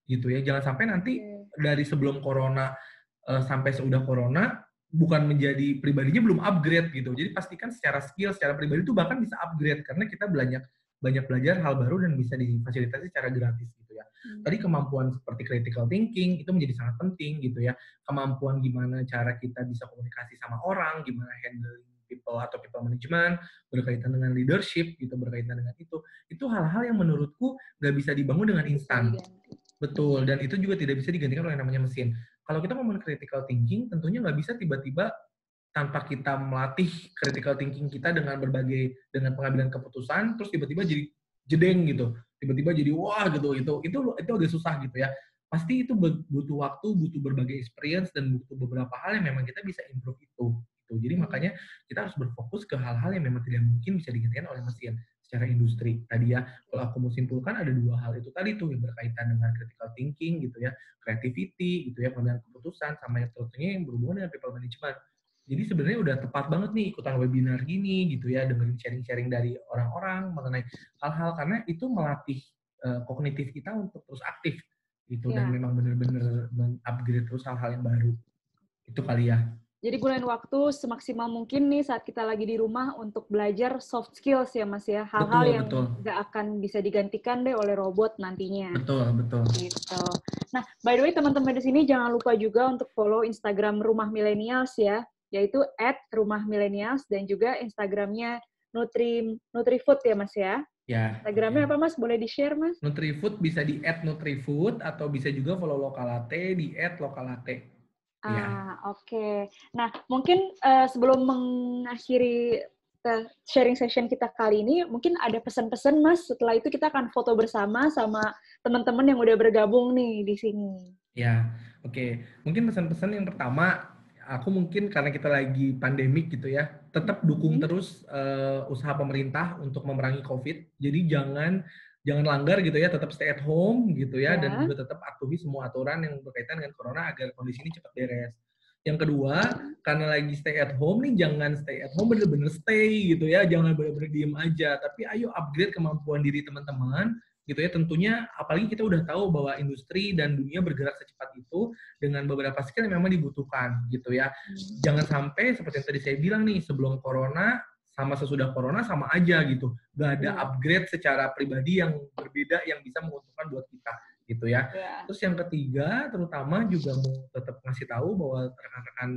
Gitu ya, jangan sampai nanti dari sebelum corona sampai seudah corona bukan menjadi pribadinya belum upgrade gitu. Jadi pastikan secara skill, secara pribadi itu bahkan bisa upgrade karena kita banyak belajar hal baru dan bisa difasilitasi secara gratis gitu ya. Tadi kemampuan seperti critical thinking itu menjadi sangat penting gitu ya. Kemampuan gimana cara kita bisa komunikasi sama orang, gimana handling people atau people management, berkaitan dengan leadership gitu, berkaitan dengan itu hal-hal yang menurutku nggak bisa dibangun dengan instan. Betul, dan itu juga tidak bisa digantikan oleh namanya mesin. Kalau kita ngomongin critical thinking, tentunya nggak bisa tiba-tiba tanpa kita melatih critical thinking kita dengan pengambilan keputusan, terus tiba-tiba jadi jedeng gitu, tiba-tiba jadi wah gitu, itu agak susah gitu ya. Pasti itu butuh waktu, butuh berbagai experience, dan butuh beberapa hal yang memang kita bisa improve itu. Jadi makanya kita harus berfokus ke hal-hal yang memang tidak mungkin bisa digantikan oleh mesin. Secara industri tadi ya, kalau aku mau simpulkan ada dua hal itu tadi tuh yang berkaitan dengan critical thinking gitu ya, creativity gitu ya, pengambilan keputusan, sama yang tentunya yang berhubungan dengan people management. Jadi sebenarnya udah tepat banget nih ikutan webinar gini gitu ya, dengerin sharing-sharing dari orang-orang mengenai hal-hal karena itu melatih kognitif kita untuk terus aktif gitu dan memang benar-benar mengupgrade terus hal-hal yang baru. Itu kali ya. Jadi gunain waktu semaksimal mungkin nih saat kita lagi di rumah untuk belajar soft skills ya Mas ya. Hal-hal yang nggak akan bisa digantikan deh oleh robot nantinya. Betul. Gitu. Nah, by the way teman-teman di sini jangan lupa juga untuk follow Instagram Rumah Millennials ya, yaitu @rumahmillennials dan juga Instagramnya Nutrifood ya Mas ya. Ya. Instagramnya apa Mas? Boleh di-share Mas? Nutrifood bisa di @nutrifood atau bisa juga follow Lokalate di @lokalate. Oke. Nah, mungkin sebelum mengakhiri sharing session kita kali ini, mungkin ada pesan-pesan, Mas. Setelah itu kita akan foto bersama sama teman-teman yang udah bergabung nih di sini. Ya, oke. Mungkin pesan-pesan yang pertama, aku mungkin karena kita lagi pandemik gitu ya, tetap dukung terus usaha pemerintah untuk memerangi COVID. Jadi jangan jangan langgar gitu ya, tetap stay at home gitu ya, Ya. dan juga tetap patuhi semua aturan yang berkaitan dengan corona agar kondisi ini cepat beres. Yang kedua, karena lagi stay at home nih, jangan stay at home bener-bener stay gitu ya, jangan bener-bener diem aja, tapi ayo upgrade kemampuan diri teman-teman gitu ya. Tentunya apalagi kita udah tahu bahwa industri dan dunia bergerak secepat itu dengan beberapa skill yang memang dibutuhkan gitu ya. Jangan sampai seperti yang tadi saya bilang nih, sebelum corona sama sesudah corona sama aja gitu. Gak ada upgrade secara pribadi yang berbeda yang bisa menguntungkan buat kita gitu ya. Terus yang ketiga, terutama juga mau tetap ngasih tahu bahwa rekan-rekan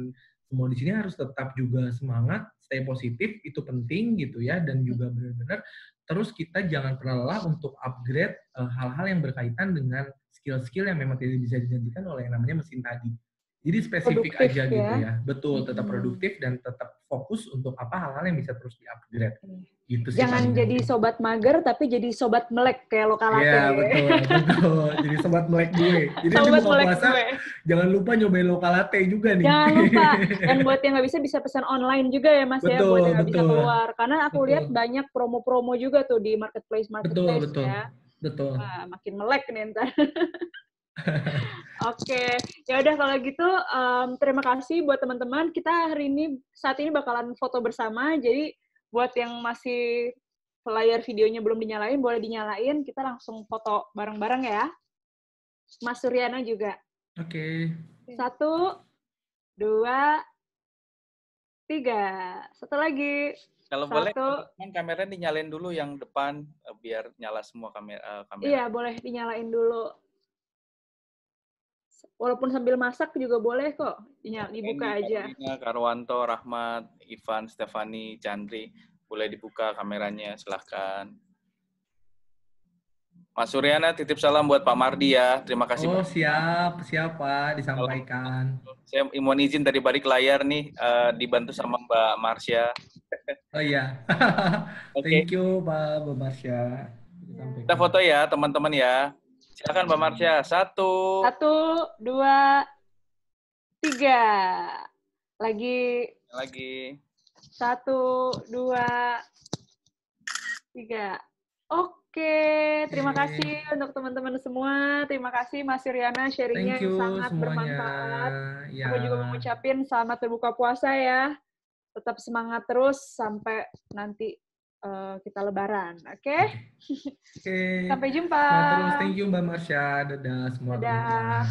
semua di sini harus tetap juga semangat, stay positif, itu penting gitu ya, dan juga benar-benar terus kita jangan pernah lelah untuk upgrade hal-hal yang berkaitan dengan skill-skill yang memang tidak bisa digantikan oleh yang namanya mesin tadi. Jadi spesifik Produktif aja ya. gitu ya. Betul, tetap produktif dan tetap fokus untuk apa hal-hal yang bisa terus di-upgrade. Gitu sih. Jangan jadi sobat mager, tapi jadi sobat melek kayak Lokalate. Iya, betul. Jadi sobat melek gue. Jadi Sobat buka melek puasa, gue. jangan lupa nyobain Lokalate juga nih. Jangan lupa. Dan buat yang nggak bisa pesan online juga ya Mas ya, buat yang nggak bisa keluar. Karena aku lihat banyak promo-promo juga tuh di marketplace Betul. ya. Betul. Nah, makin melek nih ntar. Oke, ya udah kalau gitu terima kasih buat teman-teman. Kita saat ini bakalan foto bersama. Jadi buat yang masih layar videonya belum dinyalain, boleh dinyalain. Kita langsung foto bareng-bareng ya. Mas Suryana juga. Oke. 1, 2, 3. Satu lagi. Kalau boleh, kameranya dinyalain dulu yang depan biar nyala semua kamera. Iya, boleh dinyalain dulu. Walaupun sambil masak juga boleh kok, dibuka aja. Karwanto, Rahmat, Ivan, Stefani, Chandri, boleh dibuka kameranya, silahkan. Mas Suryana titip salam buat Pak Mardi ya, terima kasih. Oh siap Pak, disampaikan. Saya mohon izin dari balik layar nih, dibantu sama Mbak Marsha. Oh iya, thank you Mbak Marsha. Kita foto ya teman-teman ya. Silakan Mbak Marsha. 1, 2, 3. Lagi. 1, 2, 3. Oke, terima kasih untuk teman-teman semua. Terima kasih Mas Suryana sharingnya yang sangat bermanfaat. Ya. Aku juga mengucapin selamat berbuka puasa ya. Tetap semangat terus sampai nanti kita lebaran, oke? Oke. Sampai jumpa. Terus, thank you Mbak Marsha. Dadah semua. Dadah.